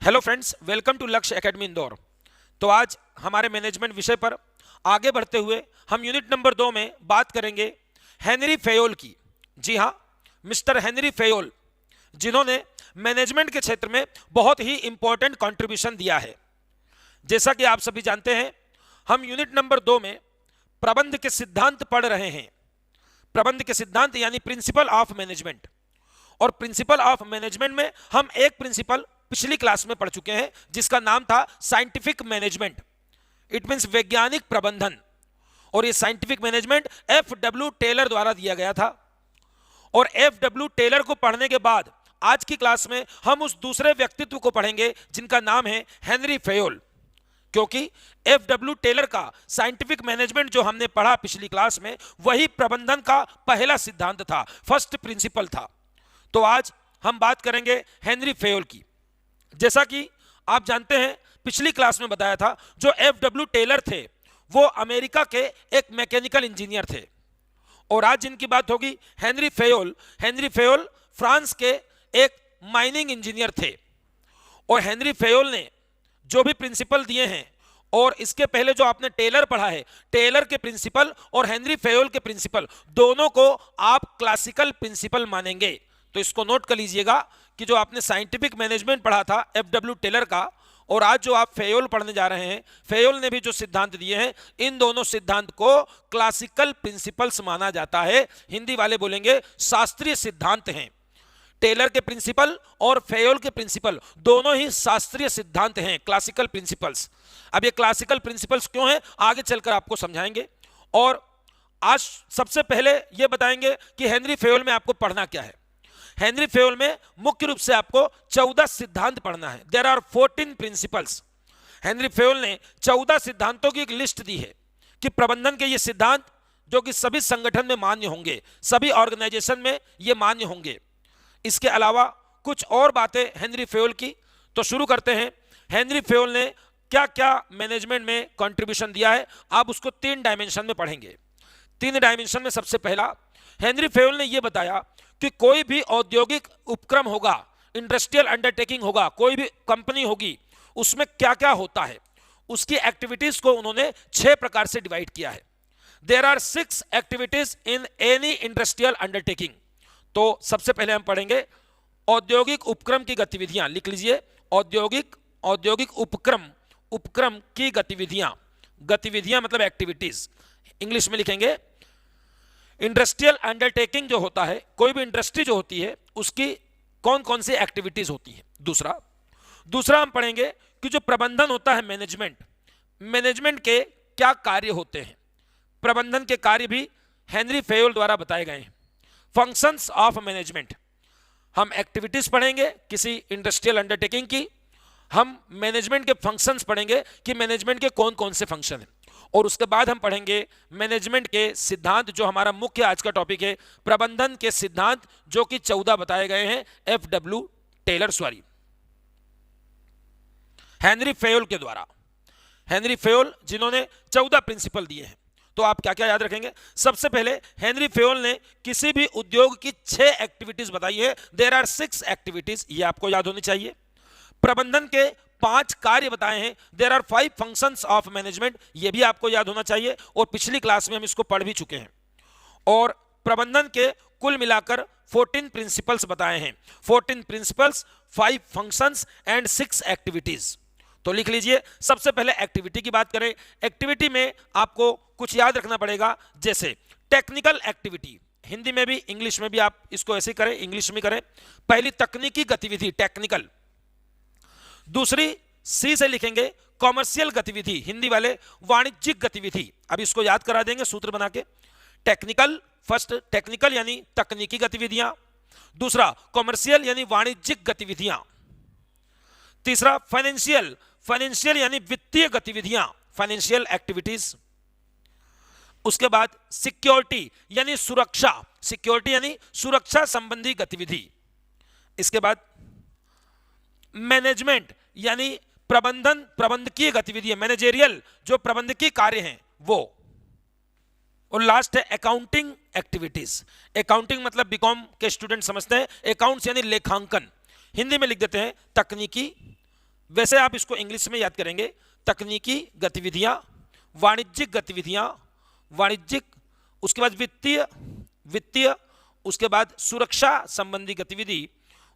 Hello friends, welcome to लक्ष्य academy Indore. तो आज हमारे मैनेजमेंट विषय पर आगे बढ़ते हुए हम यूनिट नंबर 2 में बात करेंगे हेनरी फेयोल की। जी हाँ, मिस्टर हेनरी फेयोल, जिन्होंने मैनेजमेंट के क्षेत्र में बहुत ही इंपॉर्टेंट कंट्रीब्यूशन दिया है। जैसा कि आप सभी जानते हैं, हम यूनिट नंबर 2 में प्रबंध के सिद्धांत पढ़ रहे हैं। प्रबंध के सिद्धांत यानी प्रिंसिपल ऑफ मैनेजमेंट। और प्रिंसिपल ऑफ मैनेजमेंट में हम एक प्रिंसिपल पिछली क्लास में पढ़ चुके हैं जिसका नाम था साइंटिफिक मैनेजमेंट। इट मींस वैज्ञानिक प्रबंधन। और ये साइंटिफिक मैनेजमेंट एफ.डब्ल्यू. टेलर द्वारा दिया गया था। और एफ.डब्ल्यू. टेलर को पढ़ने के बाद आज की क्लास में हम उस दूसरे व्यक्तित्व को पढ़ेंगे जिनका नाम है हेनरी फेयोल। क्योंकि एफ.डब्ल्यू. टेलर का साइंटिफिक मैनेजमेंट जो हमने पढ़ा पिछली क्लास में, वही प्रबंधन का पहला सिद्धांत था, फर्स्ट प्रिंसिपल था। तो आज हम बात करेंगे हेनरी फेयोल की। जैसा कि आप जानते हैं, पिछली क्लास में बताया था, जो एफ.डब्ल्यू. टेलर थे वो अमेरिका के एक मैकेनिकल इंजीनियर थे। और आज जिनकी बात होगी Henry Fayol. Henry Fayol France के एक माइनिंग इंजीनियर थे। और हेनरी फेयोल ने जो भी प्रिंसिपल दिए हैं, और इसके पहले जो आपने टेलर पढ़ा है, टेलर के प्रिंसिपल और हेनरी फेयोल के प्रिंसिपल, दोनों को आप क्लासिकल प्रिंसिपल मानेंगे। तो इसको नोट कर लीजिएगा कि जो आपने साइंटिफिक मैनेजमेंट पढ़ा था एफ.डब्ल्यू. टेलर का, और आज जो आप फेयोल पढ़ने जा रहे हैं, फेयोल ने भी जो सिद्धांत दिए हैं, इन दोनों सिद्धांत को क्लासिकल प्रिंसिपल्स माना जाता है। हिंदी वाले बोलेंगे शास्त्रीय सिद्धांत हैं। टेलर के प्रिंसिपल और फेयोल के प्रिंसिपल दोनों ही शास्त्रीय सिद्धांत हैं, क्लासिकल प्रिंसिपल्स। अब ये क्लासिकल प्रिंसिपल्स क्यों हैं, आगे चलकर आपको समझाएंगे। और आज सबसे पहले ये बताएंगे कि हेनरी फेयोल में आपको पढ़ना क्या है। हेनरी फेयोल में मुख्य रूप से आपको 14 सिद्धांत पढ़ना है। There are 14 principles. Henri Fayol ने 14 सिद्धांतों की एक लिस्ट दी है कि प्रबंधन के ये सिद्धांत जो कि सभी संगठन में मान्य होंगे, सभी ऑर्गेनाइजेशन में ये मान्य होंगे। इसके अलावा कुछ और बातें हेनरी फेयोल की। तो शुरू करते हैं। हेनरी फेयोल ने क्या क्या मैनेजमेंट में कंट्रीब्यूशन दिया है, आप उसको 3 डायमेंशन में पढ़ेंगे। 3 डायमेंशन में सबसे पहला, हेनरी फेयोल ने यह बताया कि कोई भी औद्योगिक उपक्रम होगा, इंडस्ट्रियल अंडरटेकिंग होगा, कोई भी कंपनी होगी, उसमें क्या क्या होता है, उसकी एक्टिविटीज को उन्होंने 6 प्रकार से डिवाइड किया है। There are 6 activities in any industrial undertaking. तो सबसे पहले हम पढ़ेंगे औद्योगिक उपक्रम की गतिविधियां। लिख लीजिए, औद्योगिक उपक्रम की गतिविधियां मतलब एक्टिविटीज। इंग्लिश में लिखेंगे इंडस्ट्रियल अंडरटेकिंग जो होता है, कोई भी इंडस्ट्री जो होती है, उसकी कौन कौन सी एक्टिविटीज होती है। दूसरा हम पढ़ेंगे कि जो प्रबंधन होता है, मैनेजमेंट के क्या कार्य होते हैं। प्रबंधन के कार्य भी हेनरी फेयोल द्वारा बताए गए हैं। फंक्शंस ऑफ मैनेजमेंट, हम एक्टिविटीज पढ़ेंगे किसी इंडस्ट्रियल अंडरटेकिंग की। हम मैनेजमेंट के फंक्शंस पढ़ेंगे कि मैनेजमेंट के कौन कौन से फंक्शन हैं। और उसके बाद हम पढ़ेंगे मैनेजमेंट के सिद्धांत, जो हमारा मुख्य आज का टॉपिक है, प्रबंधन के सिद्धांत, जो कि 14 बताए गए हैं हेनरी फेयोल के द्वारा। हेनरी फेयोल जिन्होंने 14 प्रिंसिपल दिए हैं। तो आप क्या क्या याद रखेंगे। सबसे पहले हेनरी फेयोल ने किसी भी उद्योग की 6 एक्टिविटीज बताई है। देयर आर 6 एक्टिविटीज, ये आपको याद होनी चाहिए। प्रबंधन के 5 कार्य बताए हैं। There are 5 functions of management, ये भी आपको याद होना चाहिए, और पिछली क्लास में हम इसको पढ़ भी चुके हैं। और प्रबंधन के कुल मिलाकर 14 प्रिंसिपल्स बताए हैं। 14 प्रिंसिपल्स, 5 फंक्शंस एंड 6 एक्टिविटीज। तो लिख लीजिए। सबसे पहले एक्टिविटी की बात करें। एक्टिविटी में आपको कुछ याद रखना पड़ेगा, जैसे टेक्निकल एक्टिविटी। हिंदी में भी इंग्लिश में भी आप इसको ऐसे करें, इंग्लिश में करें। पहली तकनीकी गतिविधि, टेक्निकल। दूसरी सी से लिखेंगे कॉमर्शियल गतिविधि, हिंदी वाले वाणिज्यिक गतिविधि। अब इसको याद करा देंगे सूत्र बना के। टेक्निकल, फर्स्ट टेक्निकल यानी तकनीकी गतिविधियां। दूसरा कॉमर्शियल यानी वाणिज्यिक गतिविधियां। तीसरा फाइनेंशियल यानी वित्तीय गतिविधियां, फाइनेंशियल एक्टिविटीज। उसके बाद सिक्योरिटी यानी सुरक्षा संबंधी गतिविधि। इसके बाद मैनेजमेंट यानी प्रबंधकीय गतिविधि, मैनेजेरियल जो प्रबंधकीय कार्य हैं वो। और लास्ट है अकाउंटिंग एक्टिविटीज। अकाउंटिंग मतलब बीकॉम के स्टूडेंट समझते हैं, अकाउंट्स यानी लेखांकन। हिंदी में लिख देते हैं तकनीकी वैसे आप इसको इंग्लिश में याद करेंगे, तकनीकी गतिविधियां, वाणिज्यिक गतिविधियां, वाणिज्यिक, उसके बाद वित्तीय, वित्तीय, उसके बाद सुरक्षा संबंधी गतिविधि,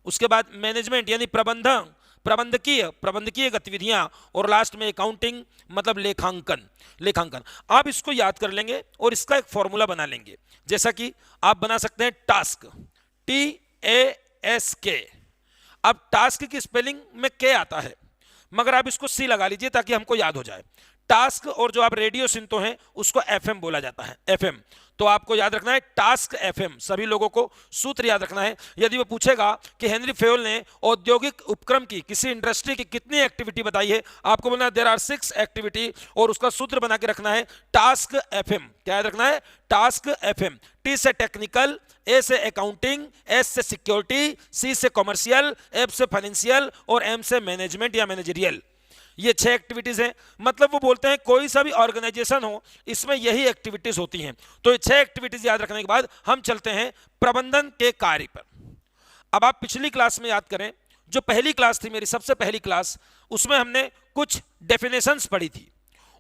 उसके बाद मैनेजमेंट यानी प्रबंधन, प्रबंधकीय, प्रबंधकीय गतिविधियां, और लास्ट में अकाउंटिंग मतलब लेखांकन, लेखांकन। आप इसको याद कर लेंगे और इसका एक फॉर्मूला बना लेंगे, जैसा कि आप बना सकते हैं टास्क, TASK। अब टास्क की स्पेलिंग में के आता है, मगर आप इसको सी लगा लीजिए ताकि हमको याद हो जाए। टास्क, और जो आप रेडियो सुनते हैं उसको FM बोला जाता है, FM। तो आपको याद रखना है टास्क FM, सभी लोगों को सूत्र याद रखना है। यदि वो पूछेगा कि हेनरी फेयोल ने औद्योगिक उपक्रम की, किसी इंडस्ट्री की कितनी एक्टिविटी बताई है, आपको बोलना है देयर आर 6 एक्टिविटी, और उसका सूत्र बना के रखना है टास्क FM। क्या याद रखना है? Task FM। T से टेक्निकल, A से अकाउंटिंग, S से सिक्योरिटी, C से कॉमर्शियल, F से फाइनेंशियल, और M से मैनेजमेंट या मैनेजरियल। ये 6 एक्टिविटीज हैं। मतलब वो बोलते हैं कोई सा भी ऑर्गेनाइजेशन हो इसमें यही एक्टिविटीज होती हैं। तो ये 6 एक्टिविटीज याद रखने के बाद हम चलते हैं प्रबंधन के कार्य पर। अब आप पिछली क्लास में याद करें, जो पहली क्लास थी मेरी, सबसे पहली क्लास, उसमें हमने कुछ डेफिनेशंस पढ़ी थी,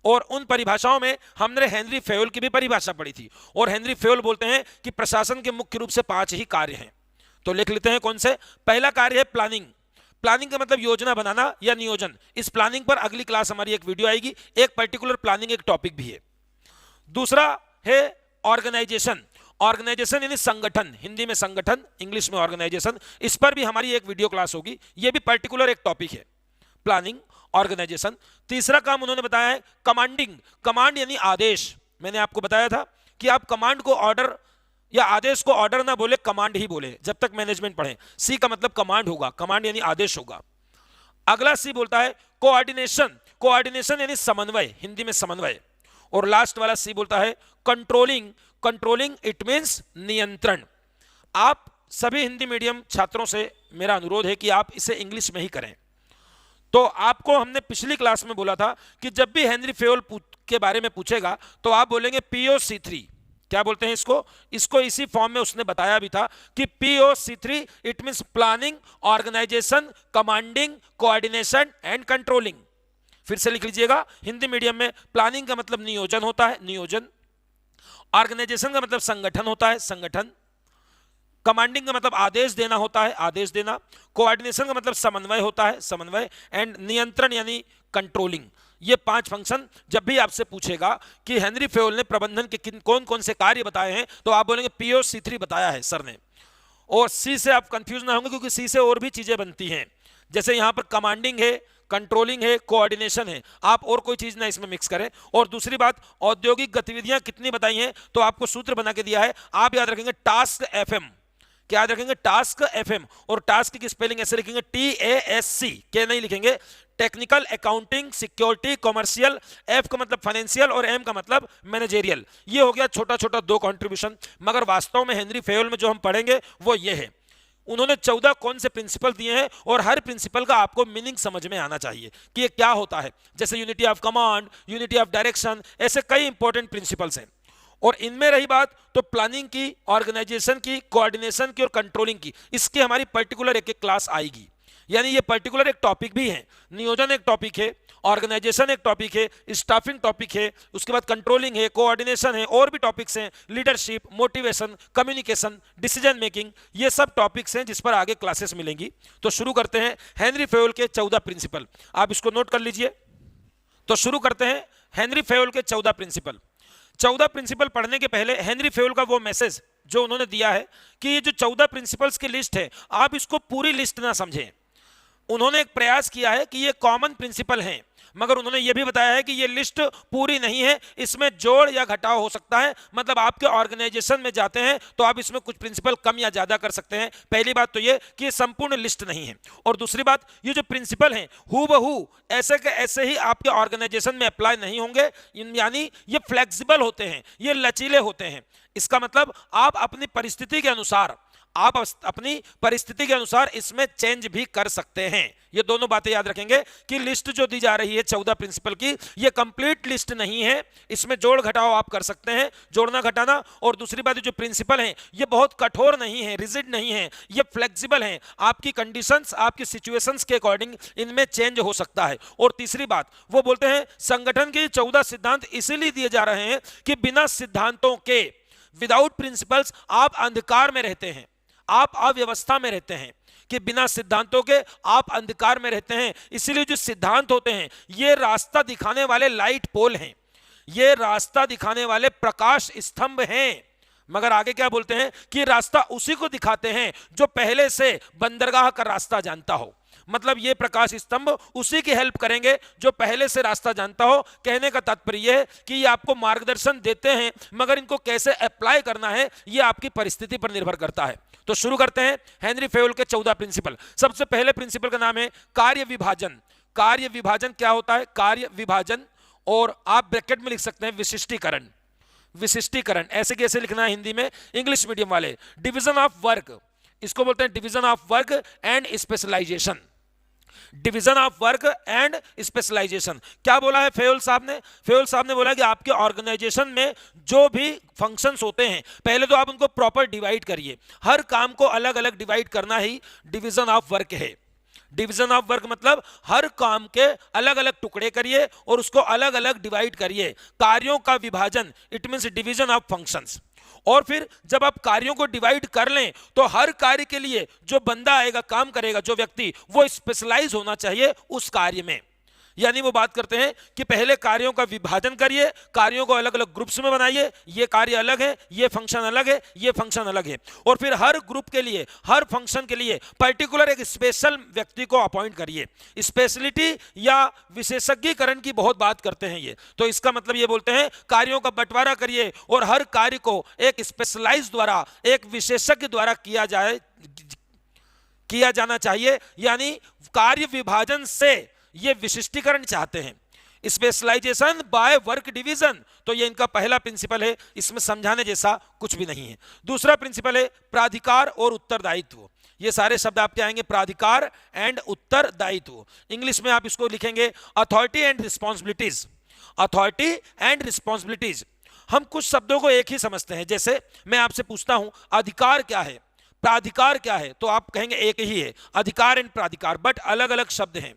और उन परिभाषाओं में हमने हेनरी फेयोल की भी परिभाषा पढ़ी थी। और हेनरी फेयोल बोलते हैं कि प्रशासन के मुख्य रूप से 5 ही कार्य हैं। तो लिख लेते हैं कौन से। पहला कार्य है प्लानिंग। प्लानिंग का मतलब योजना बनाना या नियोजन। इस प्लानिंग पर अगली क्लास हमारी एक वीडियो आएगी, एक पर्टिकुलर प्लानिंग एक टॉपिक भी है। दूसरा है ऑर्गेनाइजेशन। ऑर्गेनाइजेशन यानी संगठन, हिंदी में संगठन, इंग्लिश में ऑर्गेनाइजेशन। इस पर भी हमारी एक वीडियो क्लास होगी, यह भी पर्टिकुलर एक टॉपिक है, प्लानिंग, ऑर्गेनाइजेशन। तीसरा काम उन्होंने बताया है कमांडिंग। कमांड यानी आदेश। मैंने आपको बताया था कि आप कमांड को ऑर्डर या आदेश को ऑर्डर ना बोले, कमांड ही बोले जब तक मैनेजमेंट पढ़े। सी का मतलब कमांड होगा, कमांड यानी आदेश होगा। अगला सी बोलता है कोऑर्डिनेशन। कोऑर्डिनेशन यानी समन्वय, हिंदी में समन्वय। और लास्ट वाला सी बोलता है कंट्रोलिंग। कंट्रोलिंग इट मींस नियंत्रण। आप सभी हिंदी मीडियम छात्रों से मेरा अनुरोध है कि आप इसे इंग्लिश में ही करें। तो आपको हमने पिछली क्लास में बोला था कि जब भी हेनरी फेयोल के बारे में पूछेगा तो आप बोलेंगे POC3। क्या बोलते हैं इसको? इसको इसी फॉर्म में उसने बताया भी था कि POC3 it means planning, organisation, commanding, coordination and controlling. फिर से लिख लीजिएगा, हिंदी मीडियम में प्लानिंग का मतलब नियोजन होता है, नियोजन। ऑर्गेनाइजेशन का मतलब संगठन होता है, संगठन। कमांडिंग का मतलब आदेश देना होता है, आदेश देना। कोऑर्डिनेशन का मतलब समन्वय होता है, समन्वय। एंड नियंत्रण यानी कंट्रोलिंग। ये 5 फंक्शन जब भी आपसे पूछेगा कि हेनरी फेयोल ने प्रबंधन के कौन कौन से कार्य बताए हैं, तो आप बोलेंगे POC3 बताया है सर ने। और सी से आप कंफ्यूज ना होंगे, क्योंकि सी से और भी चीजें बनती हैं। जैसे यहां पर कमांडिंग है, कंट्रोलिंग है, कोऑर्डिनेशन है, आप और कोई चीज ना इसमें मिक्स करें। और दूसरी बात, औद्योगिक गतिविधियां कितनी बताई हैं, तो आपको सूत्र बना के दिया है, आप याद रखेंगे टास्क FM। क्या याद रखेंगे? Task FM। और टास्क की स्पेलिंग ऐसे लिखेंगे TASC, के नहीं लिखेंगे। Technical, accounting, security, commercial, F का मतलब फाइनेंशियल, और M का मतलब मैनेजेरियल। ये हो गया छोटा छोटा 2 कंट्रीब्यूशन। मगर वास्तव में हेनरी फेयोल में जो हम पढ़ेंगे वो ये है। उन्होंने 14 कौन से प्रिंसिपल दिए हैं, और हर प्रिंसिपल का आपको मीनिंग समझ में आना चाहिए कि ये क्या होता है। जैसे unity of command, unity of direction, ऐसे कई इंपॉर्टेंट प्रिंसिपल्स हैं। और इनमें रही बात तो प्लानिंग की, ऑर्गेनाइजेशन की, कोऑर्डिनेशन की और कंट्रोलिंग की, इसकी हमारी पर्टिकुलर एक क्लास आएगी। यानी ये पर्टिकुलर एक टॉपिक भी है। नियोजन एक टॉपिक है, ऑर्गेनाइजेशन एक टॉपिक है, स्टाफिंग टॉपिक है, उसके बाद कंट्रोलिंग है, कोऑर्डिनेशन है, और भी टॉपिक्स हैं, leadership, motivation, communication, decision making. ये सब टॉपिक्स हैं जिस पर आगे क्लासेस मिलेंगी। तो शुरू करते हैं हेनरी फेयोल के 14 प्रिंसिपल। आप इसको नोट कर लीजिए। तो शुरू करते हैं हेनरी फेयोल के 14 प्रिंसिपल। 14 प्रिंसिपल पढ़ने के पहले हेनरी फेयोल का वो मैसेज जो उन्होंने दिया है कि ये जो 14 प्रिंसिपल्स की लिस्ट है, आप इसको पूरी लिस्ट ना समझें। उन्होंने एक प्रयास किया है कि ये कॉमन प्रिंसिपल हैं, मगर उन्होंने ये भी बताया है कि ये लिस्ट पूरी नहीं है, इसमें जोड़ या घटाव हो सकता है। मतलब आपके ऑर्गेनाइजेशन में जाते हैं तो आप इसमें कुछ प्रिंसिपल कम या ज्यादा कर सकते हैं। पहली बात तो ये कि ये संपूर्ण लिस्ट नहीं है। और दूसरी बात, ये जो प्रिंसिपल हैं हूबहू ऐसे के ऐसे ही आपके ऑर्गेनाइजेशन में अप्लाई नहीं होंगे। यानी ये फ्लेक्सिबल होते हैं, ये लचीले होते हैं। इसका मतलब आप अपनी परिस्थिति के अनुसार आप अपनी परिस्थिति के अनुसार इसमें चेंज भी कर सकते हैं। ये दोनों बातें याद रखेंगे कि लिस्ट जो दी जा रही है 14 प्रिंसिपल की, ये कंप्लीट लिस्ट नहीं है, इसमें जोड़ घटाव आप कर सकते हैं, जोड़ना घटाना। और दूसरी बात, जो प्रिंसिपल हैं ये बहुत कठोर नहीं है, रिजिड नहीं है, ये फ्लेक्सिबल हैं, आपकी कंडीशंस, आपकी सिचुएशंस के अकॉर्डिंग इनमें चेंज हो सकता है। और तीसरी बात, वो बोलते हैं संगठन के 14 सिद्धांत इसीलिए दिए जा रहे हैं कि बिना सिद्धांतों के, विदाउट प्रिंसिपल्स, आप अंधकार में रहते हैं, आप अव्यवस्था में रहते हैं, कि बिना सिद्धांतों के आप अंधकार में रहते हैं। इसीलिए जो सिद्धांत होते हैं ये रास्ता दिखाने वाले लाइट पोल हैं, ये रास्ता दिखाने वाले प्रकाश स्तंभ हैं। मगर आगे क्या बोलते हैं कि रास्ता उसी को दिखाते हैं जो पहले से बंदरगाह का रास्ता जानता हो। मतलब ये प्रकाश स्तंभ उसी की हेल्प करेंगे जो पहले से रास्ता जानता हो। कहने का तात्पर्य यह है कि ये आपको मार्गदर्शन देते हैं, मगर इनको कैसे अप्लाई करना है ये आपकी परिस्थिति पर निर्भर करता है। तो शुरू करते हैं हेनरी फेयोल के 14 प्रिंसिपल। सबसे पहले प्रिंसिपल का नाम है कार्य विभाजन। कार्य विभाजन क्या होता है? कार्य विभाजन, और आप ब्रैकेट में लिख सकते हैं विशिष्टीकरण। विशिष्टीकरण ऐसे कैसे लिखना है हिंदी में, इंग्लिश मीडियम वाले? डिवीजन ऑफ वर्क, इसको बोलते हैं division of work and specialisation. Division of work and specialisation. क्या बोला है फेयोल साहब ने? फेयोल साहब ने बोला कि आपके ऑर्गेनाइजेशन में जो भी फंक्शंस होते हैं पहले तो आप उनको प्रॉपर डिवाइड करिए। हर काम को अलग अलग डिवाइड करना ही डिवीजन ऑफ वर्क है। डिवीजन ऑफ वर्क मतलब हर काम के अलग अलग टुकड़े करिए और उसको अलग अलग डिवाइड करिए। कार्यों का विभाजन, it means division of functions. और फिर जब आप कार्यों को डिवाइड कर लें तो हर कार्य के लिए जो बंदा आएगा, काम करेगा, जो व्यक्ति, वो स्पेशलाइज होना चाहिए उस कार्य में। यानी वो बात करते हैं कि पहले कार्यों का विभाजन करिए, कार्यों को अलग अलग ग्रुप्स में बनाइए, ये कार्य अलग है, ये फंक्शन अलग है, ये फंक्शन अलग है। और फिर हर ग्रुप के लिए, हर फंक्शन के लिए पर्टिकुलर एक स्पेशल व्यक्ति को अपॉइंट करिए। स्पेशलिटी या विशेषज्ञीकरण की बहुत बात करते हैं ये। तो इसका मतलब ये बोलते हैं कार्यों का बंटवारा करिए और हर कार्य को एक स्पेशलाइज द्वारा, एक विशेषज्ञ द्वारा किया जाना चाहिए। यानी कार्य विभाजन से ये विशिष्टीकरण चाहते हैं, स्पेशलाइजेशन बाय वर्क डिवीजन। तो ये इनका पहला प्रिंसिपल है, इसमें समझाने जैसा कुछ भी नहीं है। दूसरा प्रिंसिपल है प्राधिकार और उत्तरदायित्व। ये सारे शब्द आपके आएंगे, प्राधिकार एंड उत्तरदायित्व। इंग्लिश में आप इसको लिखेंगे authority and responsibilities. Authority and responsibilities. हम कुछ शब्दों को एक ही समझते हैं। जैसे मैं आपसे पूछता हूं अधिकार क्या है, प्राधिकार क्या है, तो आप कहेंगे एक ही है, अधिकार एंड प्राधिकार, बट अलग अलग शब्द हैं,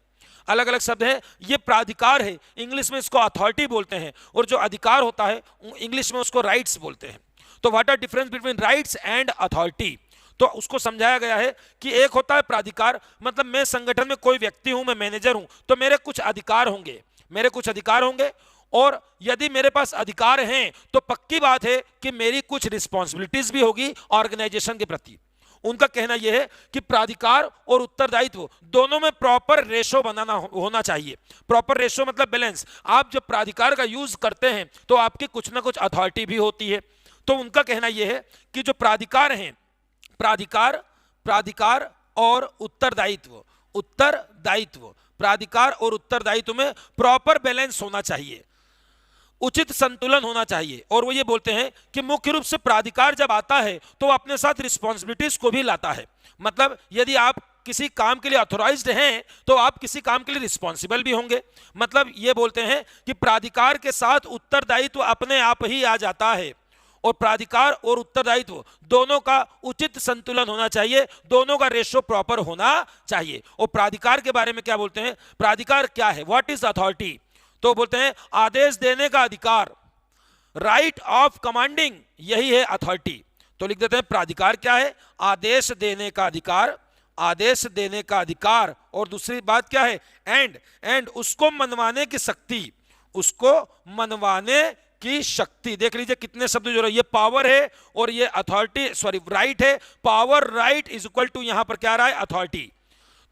अलग अलग शब्द है। ये प्राधिकार है, इंग्लिश में इसको अथॉरिटी बोलते हैं, और जो अधिकार होता है इंग्लिश में उसको राइट्स बोलते हैं। तो what are difference between rights and authority? तो उसको समझाया गया है कि एक होता है प्राधिकार, मतलब मैं संगठन में कोई व्यक्ति हूं, मैं मैनेजर हूं, तो मेरे कुछ अधिकार होंगे, मेरे कुछ अधिकार होंगे, और यदि मेरे पास अधिकार हैं तो पक्की बात है कि मेरी कुछ रिस्पॉन्सिबिलिटीज भी होगी ऑर्गेनाइजेशन के प्रति। उनका कहना यह है कि प्राधिकार और उत्तरदायित्व दोनों में प्रॉपर रेशो बनाना होना चाहिए। प्रॉपर रेशो मतलब बैलेंस। आप जब प्राधिकार का यूज करते हैं तो आपकी कुछ ना कुछ अथॉरिटी भी होती है। तो उनका कहना यह है कि जो प्राधिकार हैं, प्राधिकार और उत्तरदायित्व, प्राधिकार और उत्तरदायित्व में प्रॉपर बैलेंस होना चाहिए, उचित संतुलन होना चाहिए। और वो ये बोलते हैं कि मुख्य रूप से प्राधिकार जब आता है तो अपने साथ रिस्पॉन्सिबिलिटीज को भी लाता है। मतलब यदि आप किसी काम के लिए ऑथोराइज्ड हैं तो आप किसी काम के लिए रिस्पॉन्सिबल भी होंगे। मतलब ये बोलते हैं कि प्राधिकार के साथ उत्तरदायित्व अपने आप ही आ जाता है, और प्राधिकार और उत्तरदायित्व दोनों का उचित संतुलन होना चाहिए, दोनों का रेशो प्रॉपर होना चाहिए। और प्राधिकार के बारे में क्या बोलते हैं? प्राधिकार क्या है? What is authority? तो बोलते हैं आदेश देने का अधिकार, राइट ऑफ कमांडिंग, यही है अथॉरिटी। तो लिख देते हैं प्राधिकार क्या है? आदेश देने का अधिकार, आदेश देने का अधिकार। और दूसरी बात क्या है? एंड उसको मनवाने की शक्ति, उसको मनवाने की शक्ति। देख लीजिए कितने शब्द जो रहे, ये पावर है और ये अथॉरिटी, सॉरी राइट है। Power, right is equal to यहां पर क्या रहा है? अथॉरिटी।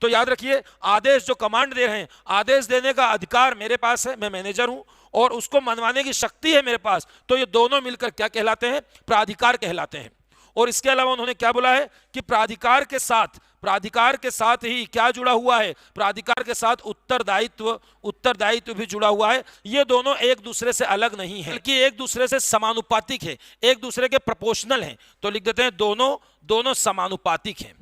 तो याद रखिए, आदेश जो कमांड दे रहे हैं, आदेश देने का अधिकार मेरे पास है, मैं मैनेजर हूं, और उसको मनवाने की शक्ति है मेरे पास। तो ये दोनों मिलकर क्या कहलाते हैं? प्राधिकार कहलाते हैं। और इसके अलावा उन्होंने क्या बोला है कि प्राधिकार के साथ प्राधिकार के साथ ही क्या जुड़ा हुआ है, प्राधिकार के साथ उत्तरदायित्व भी जुड़ा हुआ है। ये दोनों एक दूसरे से अलग नहीं है, बल्कि एक दूसरे से समानुपातिक है, एक दूसरे के प्रोपोर्शनल हैं। तो लिख देते हैं दोनों समानुपातिक हैं,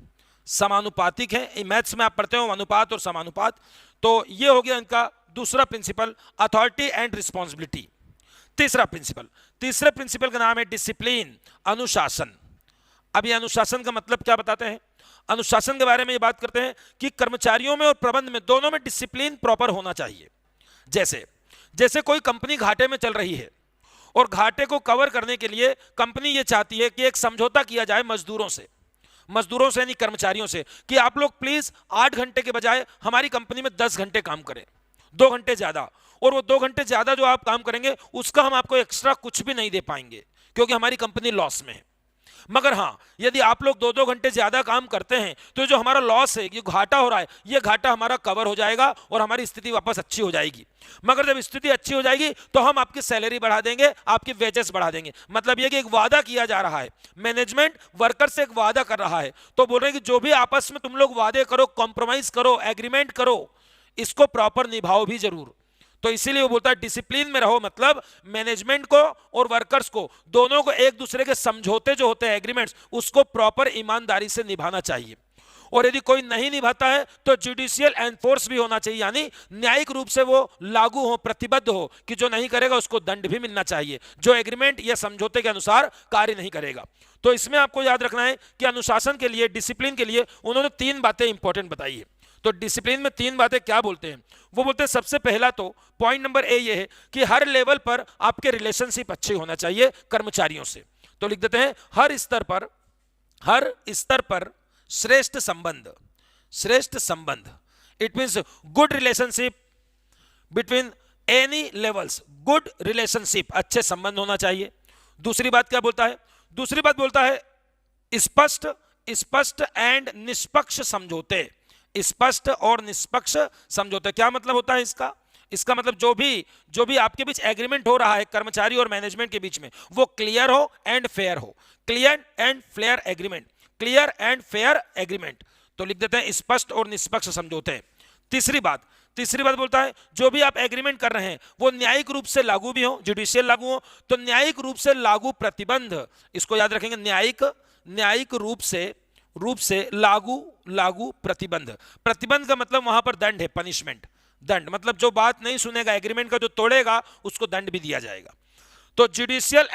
समानुपातिक है। मैथ्स में आप पढ़ते हो अनुपात और समानुपात। तो ये हो गया इनका दूसरा प्रिंसिपल, अथॉरिटी एंड रिस्पॉन्सिबिलिटी। तीसरे प्रिंसिपल का नाम है डिसिप्लिन, अनुशासन। अब ये अनुशासन का मतलब क्या बताते हैं? अनुशासन के बारे में ये बात करते हैं कि कर्मचारियों में और प्रबंध में दोनों में डिसिप्लिन प्रॉपर होना चाहिए। जैसे कोई कंपनी घाटे में चल रही है और घाटे को कवर करने के लिए कंपनी ये चाहती है कि एक समझौता किया जाए मजदूरों से यानी कर्मचारियों से, कि आप लोग प्लीज 8 घंटे के बजाय हमारी कंपनी में 10 घंटे काम करें, 2 घंटे ज्यादा, और वो 2 घंटे ज्यादा जो आप काम करेंगे उसका हम आपको एक्स्ट्रा कुछ भी नहीं दे पाएंगे क्योंकि हमारी कंपनी लॉस में है। मगर हाँ, यदि आप लोग 2-2 घंटे ज्यादा काम करते हैं तो जो हमारा लॉस है, ये घाटा हो रहा है, ये घाटा हमारा कवर हो जाएगा और हमारी स्थिति वापस अच्छी हो जाएगी। मगर जब स्थिति अच्छी हो जाएगी तो हम आपकी सैलरी बढ़ा देंगे, आपकी वेजेस बढ़ा देंगे। मतलब ये कि एक वादा किया जा रहा है, मैनेजमेंट वर्कर से एक वादा कर रहा है। तो बोल रहे हैं कि जो भी आपस में तुम लोग वादे करो, कॉम्प्रोमाइज करो, एग्रीमेंट करो, इसको प्रॉपर निभाओ भी जरूर। तो इसीलिए वो बोलता है डिसिप्लिन में रहो, मतलब मैनेजमेंट को और वर्कर्स को दोनों को एक दूसरे के समझौते जो होते हैं, एग्रीमेंट्स, उसको प्रॉपर ईमानदारी से निभाना चाहिए। और यदि कोई नहीं निभाता है तो जुडिशियल एनफोर्स भी होना चाहिए, यानी न्यायिक रूप से वो लागू हो, प्रतिबद्ध हो कि जो नहीं करेगा उसको दंड भी मिलना चाहिए, जो एग्रीमेंट या समझौते के अनुसार कार्य नहीं करेगा। तो इसमें आपको याद रखना है कि अनुशासन के लिए, डिसिप्लिन के लिए उन्होंने 3 बातें इंपॉर्टेंट बताई है। तो डिसिप्लिन में 3 बातें क्या बोलते हैं? वो बोलते हैं सबसे पहला तो पॉइंट नंबर ए ये है कि हर लेवल पर आपके रिलेशनशिप अच्छे होना चाहिए कर्मचारियों से। तो लिख देते हैं हर स्तर पर श्रेष्ठ संबंध। It means good relationship between any levels, good relationship, अच्छे संबंध होना चाहिए। दूसरी बात क्या बोलता है? दूसरी बात बोलता है स्पष्ट एंड निष्पक्ष समझौते। स्पष्ट और निष्पक्ष समझौते क्या मतलब होता है इसका मतलब जो भी आपके बीच एग्रीमेंट हो रहा है कर्मचारी और मैनेजमेंट के बीच में, वो क्लियर हो एंड फेयर हो। Clear and fair agreement. तो लिख देते हैं स्पष्ट और निष्पक्ष समझौते। तीसरी बात बोलता है जो भी आप एग्रीमेंट कर रहे हैं वो न्यायिक रूप से लागू भी हो, जुडिशियल लागू हो। तो न्यायिक रूप से लागू प्रतिबंध, इसको याद रखेंगे, न्यायिक रूप से लागू प्रतिबंध का मतलब वहां पर दंड है, पनिशमेंट, दंड मतलब जो बात नहीं सुनेगा एग्रीमेंट का, जो तोड़ेगा उसको दंड भी दिया जाएगा। तो जुडिशियल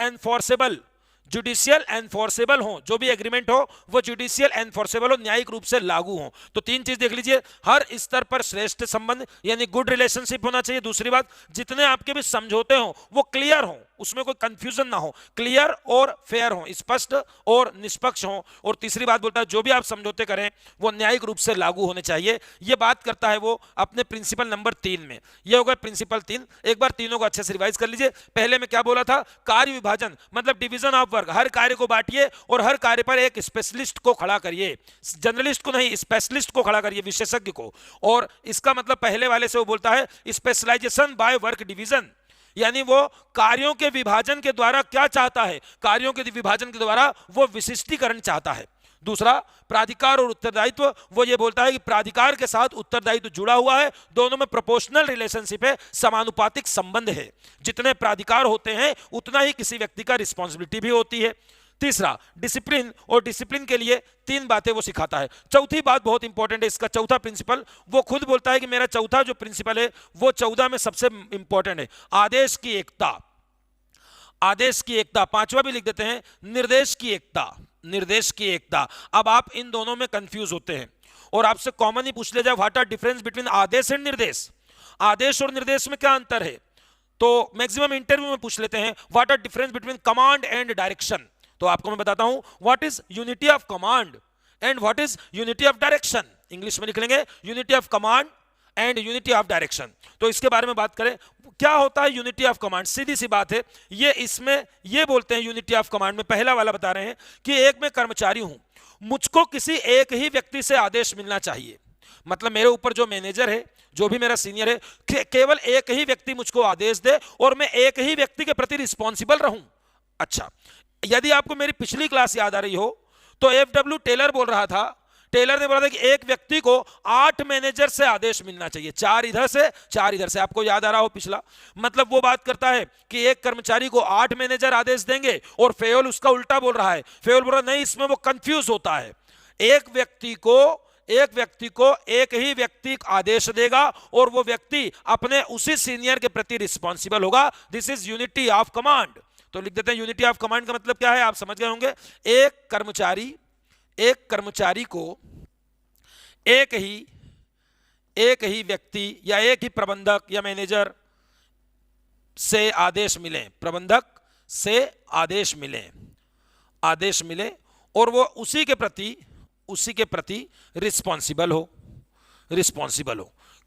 एनफोर्सेबल हो, जो भी एग्रीमेंट हो वो जुडिशियल एनफोर्सेबल हो, न्यायिक रूप से लागू हो। तो 3 चीज देख लीजिए, हर स्तर पर श्रेष्ठ संबंध यानी गुड रिलेशनशिप होना चाहिए। दूसरी बात, जितने आपके भी समझौते हो वो क्लियर हो, उसमें कोई कंफ्यूजन ना हो, क्लियर और फेयर हो, स्पष्ट और निष्पक्ष हो। और तीसरी बात बोलता है जो भी आप समझौते करें वो न्यायिक रूप से लागू होने चाहिए। ये बात करता है वो अपने प्रिंसिपल नंबर 3 में। ये होगा प्रिंसिपल 3। एक बार तीनों को अच्छे से रिवाइज कर लीजिए। पहले में क्या बोला था? कार्य विभाजन, मतलब डिवीजन ऑफ वर्क, हर कार्य को बांटिए और हर कार्य पर एक स्पेशलिस्ट को खड़ा करिए, जर्नलिस्ट को नहीं, स्पेशलिस्ट को खड़ा करिए, विशेषज्ञ को। और इसका मतलब पहले वाले से वो बोलता है स्पेशलाइजेशन बाय वर्क डिवीजन, यानी वो कार्यों के विभाजन के द्वारा क्या चाहता है? कार्यों के विभाजन के द्वारा वो विशिष्टीकरण चाहता है। दूसरा, प्राधिकार और उत्तरदायित्व, वो ये बोलता है कि प्राधिकार के साथ उत्तरदायित्व जुड़ा हुआ है, दोनों में प्रोपोर्शनल रिलेशनशिप है, समानुपातिक संबंध है। जितने प्राधिकार होते हैं उतना ही किसी व्यक्ति का रिस्पॉन्सिबिलिटी भी होती है। तीसरा, डिसिप्लिन, और डिसिप्लिन के लिए 3 बातें वो सिखाता है। चौथी बात बहुत इंपॉर्टेंट है, इसका चौथा प्रिंसिपल, वो खुद बोलता है कि मेरा चौथा जो प्रिंसिपल है वो 14 में सबसे इंपॉर्टेंट है, आदेश की एकता। 5वां भी लिख देते हैं, निर्देश की एकता। अब आप इन दोनों में कंफ्यूज होते हैं और आपसे कॉमन ही पूछ लिया जाए व्हाट आर डिफरेंस बिटवीन आदेश एंड निर्देश, आदेश और निर्देश में क्या अंतर है? तो मैक्सिमम इंटरव्यू में पूछ लेते हैं what are difference between command and direction. तो आपको मैं बताता हूं what is unity of command and what is unity of direction. English में लिख लेंगे unity of command and unity of direction. तो इसके बारे में बात करें, क्या होता है यूनिटी ऑफ कमांड? सीधी सी बात है, ये बोलते हैं यूनिटी ऑफ कमांड में, पहला वाला बता रहे हैं कि एक मैं कर्मचारी हूं, मुझको किसी एक ही व्यक्ति से आदेश मिलना चाहिए। मतलब मेरे ऊपर जो मैनेजर है, जो भी मेरा सीनियर है, केवल एक ही व्यक्ति मुझको आदेश दे और मैं एक ही व्यक्ति के प्रति रिस्पॉन्सिबल रहूं। अच्छा, यदि आपको मेरी पिछली क्लास याद आ रही हो तो एफडब्ल्यू टेलर बोल रहा था, टेलर ने बोला था कि एक व्यक्ति को 8 मैनेजर से आदेश मिलना चाहिए, 4 इधर से 4 इधर से। आपको याद आ रहा हो पिछला, मतलब वो बात करता है कि एक कर्मचारी को 8 मैनेजर आदेश देंगे और फेयोल उसका उल्टा बोल रहा है। फेयोल बोल रहा नहीं, इसमें वो कंफ्यूज होता है। एक व्यक्ति को एक ही व्यक्ति आदेश देगा और वो व्यक्ति अपने उसी सीनियर के प्रति रिस्पॉन्सिबल होगा। This is unity of command. तो लिख देते हैं यूनिटी ऑफ कमांड का मतलब क्या है, आप समझ गए होंगे। एक कर्मचारी को एक ही व्यक्ति या एक ही प्रबंधक या मैनेजर से आदेश मिले, प्रबंधक से आदेश मिले और वो उसी के प्रति रिस्पॉन्सिबल हो।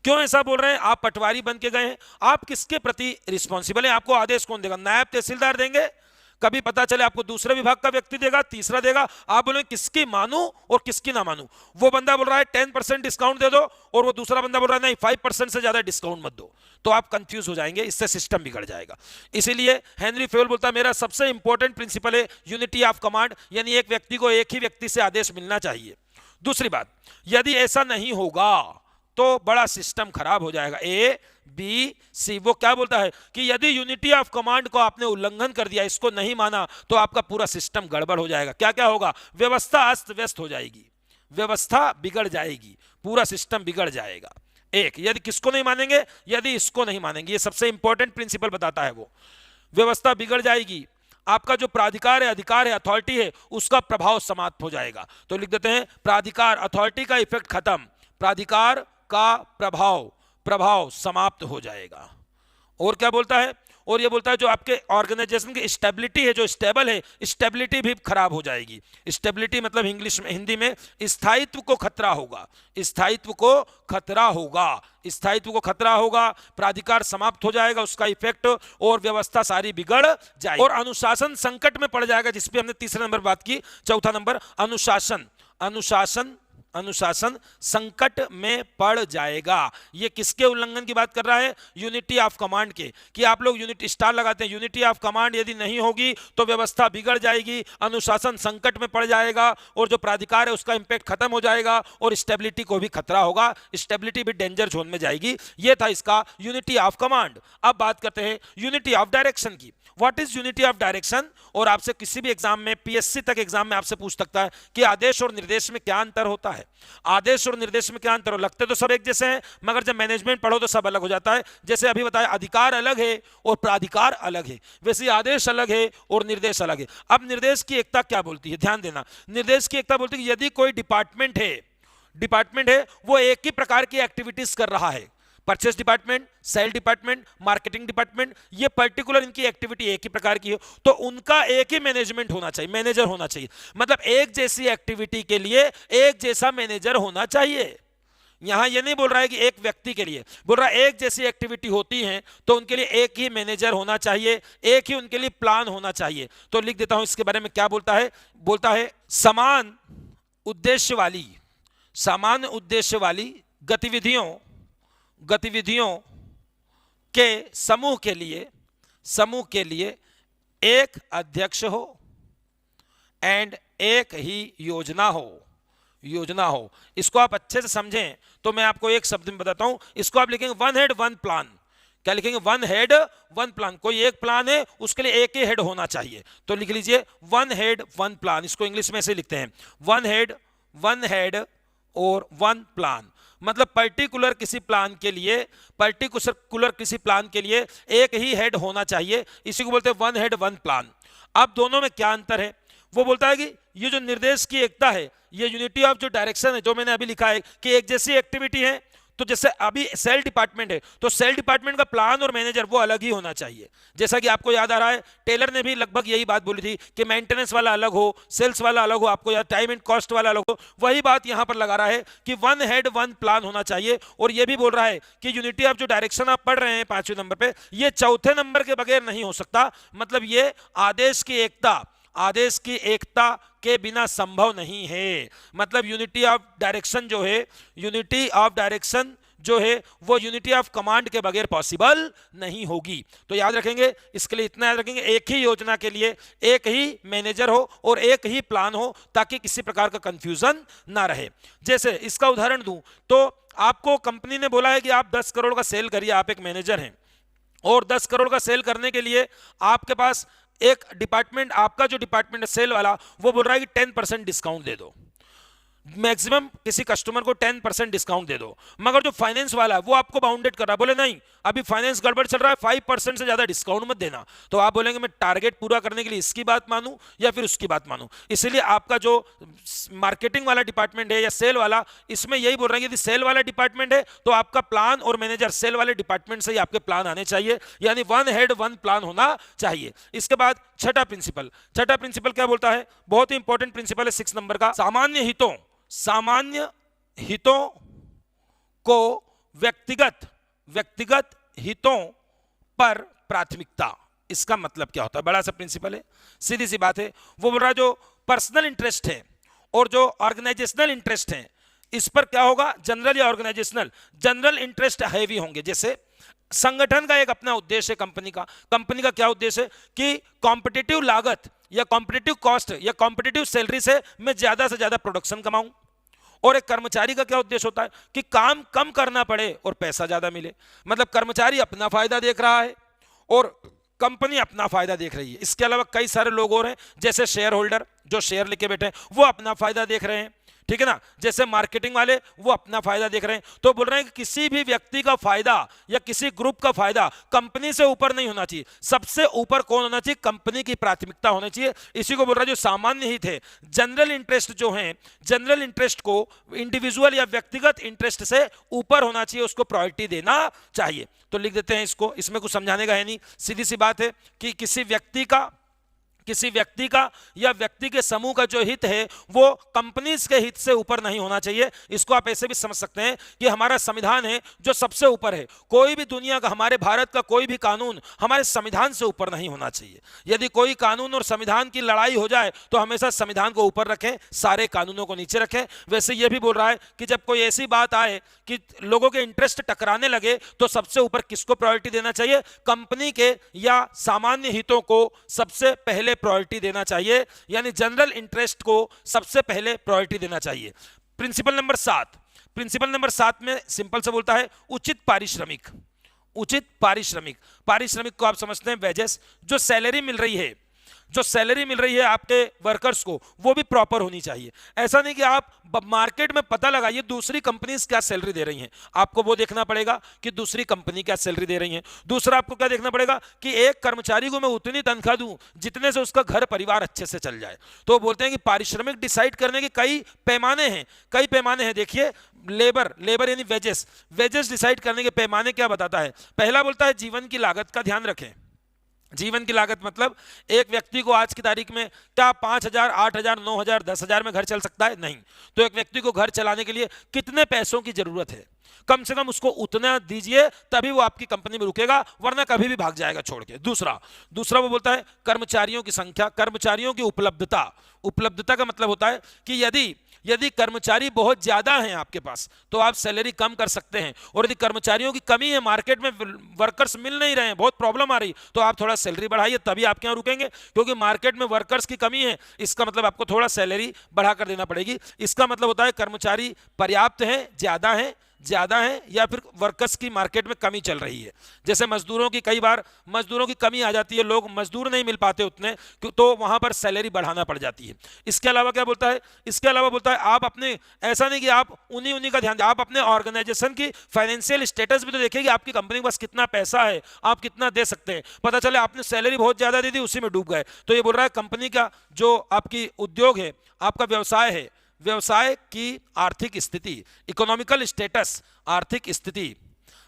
क्यों ऐसा बोल रहे हैं? आप पटवारी बन के गए हैं, आप किसके प्रति रिस्पॉन्सिबल हैं? आपको आदेश कौन देगा? नायब तहसीलदार देंगे, कभी पता चले आपको दूसरे विभाग का व्यक्ति देगा, तीसरा देगा। आप बोले किसकी मानूं और किसकी ना मानूं। वो बंदा बोल रहा है 10% डिस्काउंट दे दो और वो दूसरा बंदा बोल रहा है नहीं 5% से ज्यादा डिस्काउंट मत दो, तो आप कंफ्यूज हो जाएंगे, इससे सिस्टम बिगड़ जाएगा। इसीलिए हेनरी फेयोल बोलता है मेरा सबसे इंपॉर्टेंट प्रिंसिपल है यूनिटी ऑफ कमांड, यानी एक व्यक्ति को एक ही व्यक्ति से आदेश मिलना चाहिए। दूसरी बात, यदि ऐसा नहीं होगा तो बड़ा सिस्टम खराब हो जाएगा। ए बी सी, वो क्या बोलता है कि यदि यूनिटी ऑफ कमांड को आपने उल्लंघन कर दिया, इसको नहीं माना, तो आपका पूरा सिस्टम गड़बड़ हो जाएगा। क्या क्या होगा? व्यवस्था अस्त व्यस्त हो जाएगी, व्यवस्था बिगड़ जाएगी, पूरा सिस्टम बिगड़ जाएगा। एक, यदि किसको नहीं मानेंगे? यदि इसको नहीं मानेंगे, ये सबसे इंपॉर्टेंट प्रिंसिपल बताता है वो, व्यवस्था बिगड़ जाएगी, आपका जो प्राधिकार है, अधिकार है, अथॉरिटी है, उसका प्रभाव समाप्त हो जाएगा। तो लिख देते हैं प्राधिकार, अथॉरिटी का इफेक्ट खत्म, प्राधिकार का प्रभाव समाप्त हो जाएगा। और क्या बोलता है? और ये बोलता है जो आपके ऑर्गेनाइजेशन की स्टेबिलिटी है, जो स्टेबल है, स्टेबिलिटी भी खराब हो जाएगी। स्टेबिलिटी मतलब इंग्लिश में, हिंदी में स्थायित्व को खतरा होगा, स्थायित्व को खतरा होगा, प्राधिकार समाप्त हो जाएगा, उसका इफेक्ट, और व्यवस्था सारी बिगड़ जाएगी और अनुशासन संकट में पड़ जाएगा, जिस पे हमने तीसरे नंबर बात की। चौथा नंबर अनुशासन संकट में पड़ जाएगा। ये किसके उल्लंघन की बात कर रहा है? यूनिटी ऑफ कमांड के, कि आप लोग यूनिटी स्टार लगाते हैं, यूनिटी ऑफ कमांड यदि नहीं होगी तो व्यवस्था बिगड़ जाएगी, अनुशासन संकट में पड़ जाएगा और जो प्राधिकार है उसका इंपैक्ट खत्म हो जाएगा और स्टेबिलिटी को भी खतरा होगा, स्टेबिलिटी भी डेंजर जोन में जाएगी। ये था इसका यूनिटी ऑफ कमांड। अब बात करते हैं यूनिटी ऑफ डायरेक्शन की। What is unity of direction? और आपसे किसी भी एग्जाम में, पीएससी तक एग्जाम में आपसे पूछ सकता है कि आदेश और निर्देश में क्या अंतर होता है। आदेश और निर्देश में क्या अंतर हो? लगते तो सब एक जैसे हैं, मगर जब मैनेजमेंट पढ़ो तो सब अलग हो जाता है। जैसे अभी बताया, अधिकार अलग है और प्राधिकार अलग है, वैसे आदेश अलग है और निर्देश अलग है। अब निर्देश की एकता क्या बोलती है? ध्यान देना, निर्देश की एकता बोलती है कि यदि कोई डिपार्टमेंट है वो एक ही प्रकार की एक्टिविटीज कर रहा है, purchase department, sale department, marketing department, ये पर्टिकुलर इनकी एक्टिविटी एक ही प्रकार की हो, तो उनका एक ही मैनेजमेंट होना चाहिए, मैनेजर होना चाहिए। मतलब एक जैसी एक्टिविटी के लिए एक जैसा मैनेजर होना चाहिए। यहां ये नहीं बोल रहा है कि एक व्यक्ति के लिए, बोल रहा है एक जैसी एक्टिविटी होती है तो उनके लिए एक ही मैनेजर होना चाहिए, एक ही उनके लिए प्लान होना चाहिए। तो लिख देता हूं इसके बारे में क्या बोलता है। बोलता है समान उद्देश्य वाली गतिविधियों के समूह के लिए एक अध्यक्ष हो एंड एक ही योजना हो। इसको आप अच्छे से समझें तो मैं आपको एक शब्द में बताता हूं। इसको आप लिखेंगे वन हेड वन प्लान। क्या लिखेंगे? One head one plan. कोई एक प्लान है, उसके लिए एक ही हेड होना चाहिए, तो लिख लीजिए वन हेड वन प्लान। इसको इंग्लिश में ऐसे लिखते हैं, वन हेड और वन प्लान। मतलब पर्टिकुलर किसी प्लान के लिए एक ही हेड होना चाहिए, इसी को बोलते हैं वन हेड वन प्लान। अब दोनों में क्या अंतर है? वो बोलता है कि ये जो निर्देश की एकता है, ये यूनिटी ऑफ जो डायरेक्शन है, जो मैंने अभी लिखा है कि एक जैसी एक्टिविटी है, तो जैसे अभी सेल डिपार्टमेंट है तो सेल डिपार्टमेंट का प्लान और मैनेजर वो अलग ही होना चाहिए। जैसा कि आपको याद आ रहा है, टेलर ने भी लगभग यही बात बोली थी कि मेंटेनेंस वाला अलग हो, सेल्स वाला अलग हो, आपको याद टाइम एंड कॉस्ट वाला अलग हो। वही बात यहां पर लगा रहा है कि वन हेड वन प्लान होना चाहिए। और ये भी बोल रहा है कि यूनिटी ऑफ जो डायरेक्शन आप पढ़ रहे हैं 5वें नंबर पे, ये चौथे नंबर के बगैर नहीं हो सकता। मतलब ये आदेश की एकता के बिना संभव नहीं है। मतलब यूनिटी ऑफ डायरेक्शन जो है वो यूनिटी ऑफ कमांड के बगैर पॉसिबल नहीं होगी। तो याद रखेंगे, इसके लिए इतना याद रखेंगे, एक ही योजना के लिए एक ही मैनेजर हो और एक ही प्लान हो, ताकि किसी प्रकार का कंफ्यूजन ना रहे। जैसे इसका उदाहरण दूं तो आपको कंपनी ने बोला है कि आप 10 करोड़ का सेल करिए, आप एक मैनेजर हैं और 10 करोड़ का सेल करने के लिए आपके पास एक डिपार्टमेंट, आपका जो डिपार्टमेंट है सेल वाला, वो बोल रहा है कि 10% डिस्काउंट दे दो, मैक्सिमम किसी कस्टमर को 10% डिस्काउंट दे दो। मगर जो फाइनेंस वाला है वो आपको बाउंडेड कर रहा है, बोले नहीं अभी फाइनेंस गड़बड़ चल रहा है, 5% से ज्यादा डिस्काउंट मत देना। तो आप बोलेंगे मैं टारगेट पूरा करने के लिए इसकी बात मानूं या फिर उसकी बात मानूं। इसलिए आपका जो मार्केटिंग वाला डिपार्टमेंट है या सेल वाला, इसमें यही बोल रहे हैं कि यदि सेल वाला डिपार्टमेंट है तो आपका प्लान और मैनेजर सेल वाले डिपार्टमेंट से ही आपके प्लान आने चाहिए, यानी वन हेड वन प्लान होना चाहिए। इसके बाद छठा प्रिंसिपल क्या बोलता है, बहुत ही इंपॉर्टेंट प्रिंसिपल है 6 नंबर का, सामान्य हितों को व्यक्तिगत हितों पर प्राथमिकता। इसका मतलब क्या होता है, बड़ा सा प्रिंसिपल है, सीधी सी बात है। वो बोल रहा है जो पर्सनल इंटरेस्ट है और जो ऑर्गेनाइजेशनल इंटरेस्ट है, इस पर क्या होगा, जनरल या ऑर्गेनाइजेशनल, जनरल इंटरेस्ट हैवी होंगे। जैसे संगठन का एक अपना उद्देश्य है, कंपनी का क्या उद्देश्य है कि कॉम्पिटिटिव लागत या कॉम्पिटिटिव कॉस्ट या कॉम्पिटिटिव सैलरी से मैं ज्यादा से ज्यादा प्रोडक्शन कमाऊं। और एक कर्मचारी का क्या उद्देश्य होता है कि काम कम करना पड़े और पैसा ज्यादा मिले। मतलब कर्मचारी अपना फायदा देख रहा है और कंपनी अपना फायदा देख रही है। इसके अलावा कई सारे लोग और हैं, जैसे शेयर होल्डर जो शेयर लेके बैठे हैं वो अपना फायदा देख रहे हैं, ठीक है ना। जैसे मार्केटिंग वाले वो अपना फायदा देख रहे हैं। तो बोल रहे हैं कि किसी भी व्यक्ति का फायदा या किसी ग्रुप का फायदा कंपनी से ऊपर नहीं होना चाहिए। सबसे ऊपर कौन होना चाहिए, कंपनी की प्राथमिकता होनी चाहिए। इसी को बोल रहा है जो सामान्य हित है, जनरल इंटरेस्ट जो है, जनरल इंटरेस्ट को इंडिविजुअल या व्यक्तिगत इंटरेस्ट से ऊपर होना चाहिए, उसको प्रायोरिटी देना चाहिए। तो लिख देते हैं इसको, इसमें कुछ समझाने का है नहीं, सीधी सी बात है कि किसी व्यक्ति का या व्यक्ति के समूह का जो हित है वो कंपनीज के हित से ऊपर नहीं होना चाहिए। इसको आप ऐसे भी समझ सकते हैं कि हमारा संविधान है जो सबसे ऊपर है। कोई भी दुनिया का, हमारे भारत का कोई भी कानून हमारे संविधान से ऊपर नहीं होना चाहिए। यदि कोई कानून और संविधान की लड़ाई हो जाए तो हमेशा संविधान को ऊपर रखें, सारे कानूनों को नीचे रखें। वैसे यह भी बोल रहा है कि जब कोई ऐसी बात आए कि लोगों के इंटरेस्ट टकराने लगे तो सबसे ऊपर किसको प्रायोरिटी देना चाहिए, कंपनी के या सामान्य हितों को सबसे पहले प्रायोरिटी देना चाहिए, यानी जनरल इंटरेस्ट को सबसे पहले प्रायोरिटी देना चाहिए। प्रिंसिपल नंबर 7 में सिंपल से बोलता है उचित पारिश्रमिक को आप समझते हैं वेजेस। जो सैलरी मिल रही है आपके वर्कर्स को, वो भी प्रॉपर होनी चाहिए। ऐसा नहीं कि आप मार्केट में पता लगाइए दूसरी कंपनीज क्या सैलरी दे रही हैं, आपको वो देखना पड़ेगा कि दूसरी कंपनी क्या सैलरी दे रही है। दूसरा आपको क्या देखना पड़ेगा कि एक कर्मचारी को मैं उतनी तनख्वाह दूं जितने से उसका घर परिवार अच्छे से चल जाए। तो बोलते हैं कि पारिश्रमिक डिसाइड करने के कई पैमाने हैं। देखिए लेबर यानी वेजेस डिसाइड करने के पैमाने क्या बताता है। पहला बोलता है जीवन की लागत का ध्यान रखें। जीवन की लागत मतलब एक व्यक्ति को आज की तारीख में क्या 5,000, 8,000, 9,000, 10,000 में घर चल सकता है? नहीं। तो एक व्यक्ति को घर चलाने के लिए कितने पैसों की जरूरत है, कम से कम उसको उतना दीजिए, तभी वो आपकी कंपनी में रुकेगा, वरना कभी भी भाग जाएगा छोड़ के। दूसरा वो बोलता है कर्मचारियों की संख्या, कर्मचारियों की उपलब्धता का मतलब होता है कि यदि कर्मचारी बहुत ज्यादा हैं आपके पास तो आप सैलरी कम कर सकते हैं, और यदि कर्मचारियों की कमी है, मार्केट में वर्कर्स मिल नहीं रहे हैं, बहुत प्रॉब्लम आ रही, तो आप थोड़ा सैलरी बढ़ाइए, तभी आपके यहाँ रुकेंगे। क्योंकि मार्केट में वर्कर्स की कमी है, इसका मतलब आपको थोड़ा सैलरी बढ़ाकर देना पड़ेगी। इसका मतलब होता है कर्मचारी पर्याप्त हैं, ज्यादा है या फिर वर्कर्स की मार्केट में कमी चल रही है। जैसे कई बार मजदूरों की कमी आ जाती है, लोग मजदूर नहीं मिल पाते उतने, तो वहां पर सैलरी बढ़ाना पड़ जाती है। इसके अलावा क्या बोलता है, आप अपने, ऐसा नहीं कि आप उन्हीं का ध्यान दें, आप अपने ऑर्गेनाइजेशन की फाइनेंशियल स्टेटस भी तो देखिए कि आपकी कंपनी के पास कितना पैसा है, आप कितना दे सकते हैं। पता चले आपने सैलरी बहुत ज्यादा दे दी, उसी में डूब गए। तो ये बोल रहा है कंपनी का जो आपकी उद्योग है, आपका व्यवसाय है, व्यवसाय की आर्थिक स्थिति, इकोनॉमिकल स्टेटस, आर्थिक स्थिति,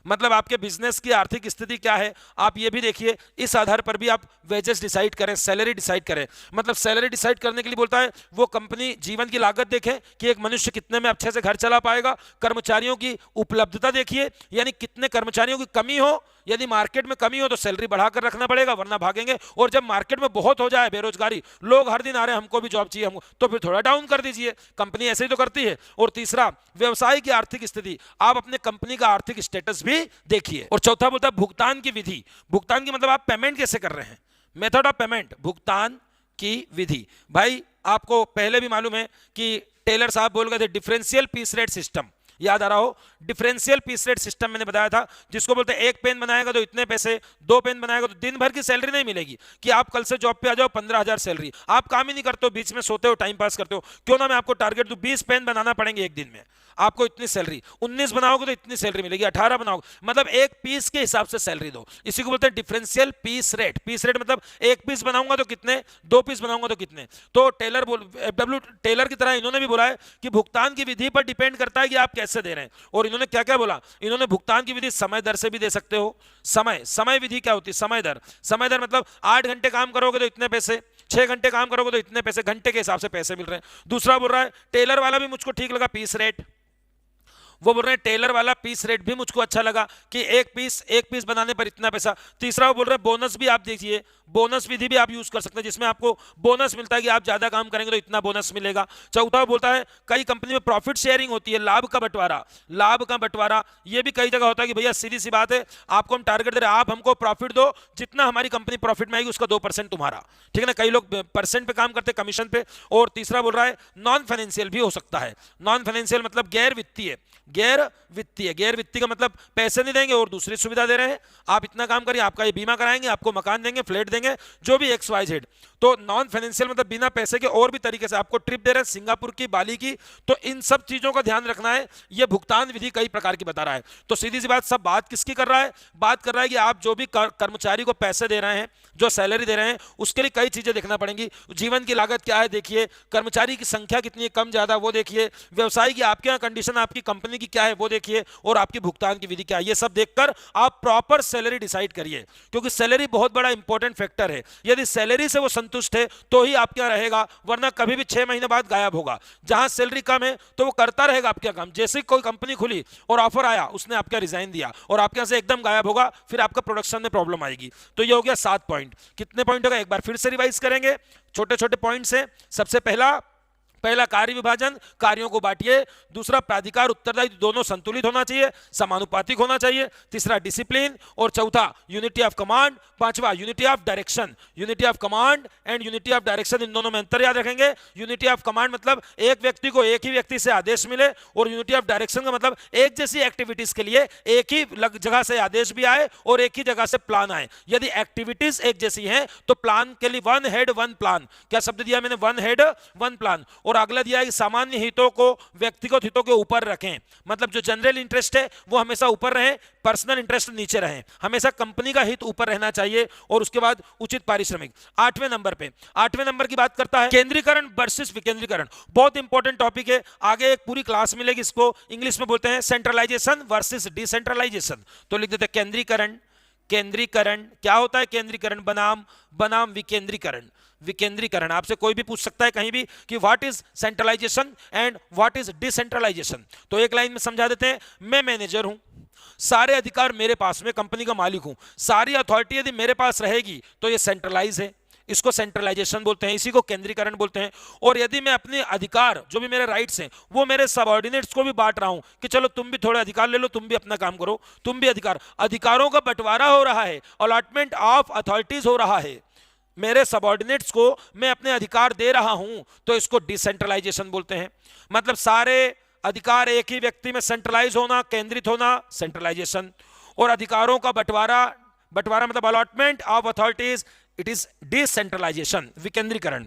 मतलब आपके बिजनेस की आर्थिक स्थिति क्या है आप ये भी देखिए, इस आधार पर भी आप वेजेस डिसाइड करें, सैलरी डिसाइड करें। मतलब सैलरी डिसाइड करने के लिए बोलता है वो कंपनी जीवन की लागत देखे कि एक मनुष्य कितने में अच्छे से घर चला पाएगा, कर्मचारियों की उपलब्धता देखिए, यानी कितने कर्मचारियों की कमी हो, यदि मार्केट में कमी हो तो सैलरी बढ़ाकर रखना पड़ेगा वरना भागेंगे, और जब मार्केट में बहुत हो जाए बेरोजगारी, लोग हर दिन आ रहे हैं हमको भी जॉब चाहिए हमको, तो फिर थोड़ा डाउन कर दीजिए, कंपनी ऐसे ही तो करती है। और तीसरा व्यवसाय की आर्थिक स्थिति, आप अपने कंपनी का आर्थिक स्टेटस भी देखिए। और चौथा बोलता है भुगतान की विधि। भुगतान की मतलब आप पेमेंट कैसे कर रहे हैं, मेथड ऑफ पेमेंट, भुगतान की विधि। भाई आपको पहले भी मालूम है कि टेलर साहब बोल गए थे डिफरेंशियल पीस रेट सिस्टम, याद आ रहा हो, डिफरेंशियल पीस रेट सिस्टम मैंने बताया था, जिसको बोलते हैं एक पेन बनाएगा तो इतने पैसे, दो पेन बनाएगा तो दिन भर की सैलरी नहीं मिलेगी कि आप कल से जॉब पे आ जाओ 15,000 सैलरी, आप काम ही नहीं करते हो, बीच में सोते हो, टाइम पास करते हो, क्यों ना मैं आपको टारगेट दूं 20 पेन बनाना पड़ेंगे एक दिन में, आपको इतनी सैलरी, 19 बनाओगे तो इतनी सैलरी मिलेगी, 18 बनाओगे, मतलब एक पीस के हिसाब से सैलरी दो, इसी को बोलते हैं differential piece rate. Piece rate मतलब एक पीस बनाऊंगा तो कितने, दो पीस बनाऊंगा तो कितने। तो टेलर टेलर की तरह इन्होंने भी बोला है कि भुगतान की विधि पर डिपेंड करता है कि आप कैसे दे रहे हैं। और इन्होंने क्या क्या बोला, इन्होंने भुगतान की विधि समय दर से भी दे सकते हो। समय विधि क्या होती है, समय दर मतलब 8 घंटे काम करोगे तो इतने पैसे, 6 घंटे काम करोगे तो इतने पैसे, घंटे के हिसाब से पैसे मिल रहे हैं। दूसरा बोल रहा है टेलर वाला भी मुझको ठीक लगा, पीस रेट, वो बोल रहे हैं टेलर वाला पीस रेट भी मुझको अच्छा लगा कि एक पीस बनाने पर इतना पैसा। तीसरा वो बोल रहे हैं बोनस भी आप देखिए, बोनस विधि भी आप यूज कर सकते हैं जिसमें आपको बोनस मिलता है कि आप ज्यादा काम करेंगे तो इतना बोनस मिलेगा। चौथा वो बोलता है कई कंपनी में प्रॉफिट शेयरिंग होती है, लाभ का बंटवारा, ये भी कई जगह होता है कि भैया सीधी सी बात है आपको हम टारगेट दे रहे हैं, आप हमको प्रॉफिट दो, जितना हमारी कंपनी प्रॉफिट में आएगी उसका 2% तुम्हारा, ठीक है ना, कई लोग परसेंट पे काम करते हैं, कमीशन पे। और तीसरा बोल रहा है नॉन फाइनेंशियल भी हो सकता है। नॉन फाइनेंशियल मतलब गैर वित्तीय का मतलब पैसे नहीं देंगे और दूसरी सुविधा दे रहे हैं, आप इतना काम करिए, आपका ये बीमा कराएंगे, आपको मकान देंगे, फ्लैट देंगे, जो भी XYZ। तो नॉन फाइनेंशियल मतलब बिना पैसे के और भी तरीके से आपको ट्रिप दे रहे हैं, सिंगापुर की, बाली की, तो इन सब चीजों का ध्यान रखना है। ये भुगतान विधि कई प्रकार की बता रहा है। तो सीधी सी बात, सब बात किसकी कर रहा है, बात कर रहा है कि आप जो भी कर्मचारी को पैसे दे रहे हैं, जो सैलरी दे रहे हैं, उसके लिए कई चीजें देखना पड़ेंगी। जीवन की लागत क्या है देखिए, कर्मचारी की संख्या कितनी है, कम ज्यादा वो देखिए, व्यवसाय की आपके यहाँ कंडीशन, आपकी कंपनी की क्या है वो देखिए, और आपकी भुगतान की विधि क्या है, ये सब देखकर आप प्रॉपर सैलरी डिसाइड करिए, क्योंकि सैलरी बहुत बड़ा इंपॉर्टेंट फैक्टर है। यदि सैलरी से वो संतुष्ट है तो ही आपके यहाँ रहेगा, वरना कभी भी 6 महीने बाद गायब होगा। जहां सैलरी कम है तो वो करता रहेगा आपके काम, जैसे कोई कंपनी खुली और ऑफर आया उसने आपका रिजाइन दिया और आपके यहाँ से एकदम गायब होगा, फिर आपका प्रोडक्शन में प्रॉब्लम आएगी। तो ये हो गया 7 पॉइंट। कितने पॉइंट होगा एक बार फिर से रिवाइज करेंगे, छोटे छोटे पॉइंट से। सबसे पहला कार्य विभाजन, कार्यों को बांटिए। दूसरा प्राधिकार उत्तरदायित्व दोनों संतुलित होना चाहिए, समानुपातिक होना चाहिए। तीसरा डिसिप्लिन, और चौथा यूनिटी ऑफ कमांड। पांचवा unity of direction. Unity of command and unity of direction, इन दोनों में अंतर याद रखेंगे। यूनिटी ऑफ कमांड मतलब एक व्यक्ति को एक ही व्यक्ति से आदेश मिले, और यूनिटी ऑफ डायरेक्शन का मतलब एक जैसी एक्टिविटीज के लिए एक ही जगह से आदेश भी आए और एक ही जगह से प्लान आए। यदि एक्टिविटीज एक जैसी हैं तो प्लान के लिए वन हेड वन प्लान, क्या शब्द दिया मैंने, वन हेड वन प्लान। और अगला दिया है कि सामान्य हितों को व्यक्तिगत हितों के ऊपर रखें, मतलब जो जनरल इंटरेस्ट है वो हमेशा ऊपर रहे, पर्सनल इंटरेस्ट नीचे रहे, हमेशा कंपनी का हित ऊपर रहना चाहिए। और उसके बाद उचित पारिश्रमिक। 8वें नंबर की बात करता है केंद्रीकरण वर्सेस विकेंद्रीकरण। बहुत इंपॉर्टेंट टॉपिक है, आगे एक पूरी क्लास मिलेगी, इसको इंग्लिश में बोलते हैं सेंट्रलाइजेशन वर्सेस डिसेंट्रलाइजेशन। तो लिख देते हैं केंद्रीकरण क्या होता है, केंद्रीकरण बनाम विकेंद्रीकरण। आपसे कोई भी पूछ सकता है कहीं भी कि what is centralisation and what is decentralisation. तो एक लाइन में समझा देते हैं, मैं मैनेजर हूं, सारे अधिकार मेरे पास, मैं कंपनी का मालिक हूं, सारी अथॉरिटी यदि मेरे पास रहेगी तो ये सेंट्रलाइज है, इसको सेंट्रलाइजेशन बोलते हैं, इसी को केंद्रीकरण बोलते हैं। और यदि मैं अपने अधिकार, जो भी मेरे राइट्स हैं, वो मेरे सबऑर्डिनेट्स को भी बांट रहा हूं कि चलो तुम भी थोड़े अधिकार ले लो, तुम भी अपना काम करो, तुम भी अधिकारों का बंटवारा हो रहा है, अलॉटमेंट ऑफ अथॉरिटीज हो रहा है, मेरे सबऑर्डिनेट्स को मैं अपने अधिकार दे रहा हूं, तो इसको डिसेंट्रलाइजेशन बोलते हैं। मतलब सारे अधिकार एक ही व्यक्ति में सेंट्रलाइज होना, केंद्रित होना, सेंट्रलाइजेशन। और अधिकारों का बंटवारा मतलब allotment of authorities, it is decentralisation, विकेंद्रीकरण।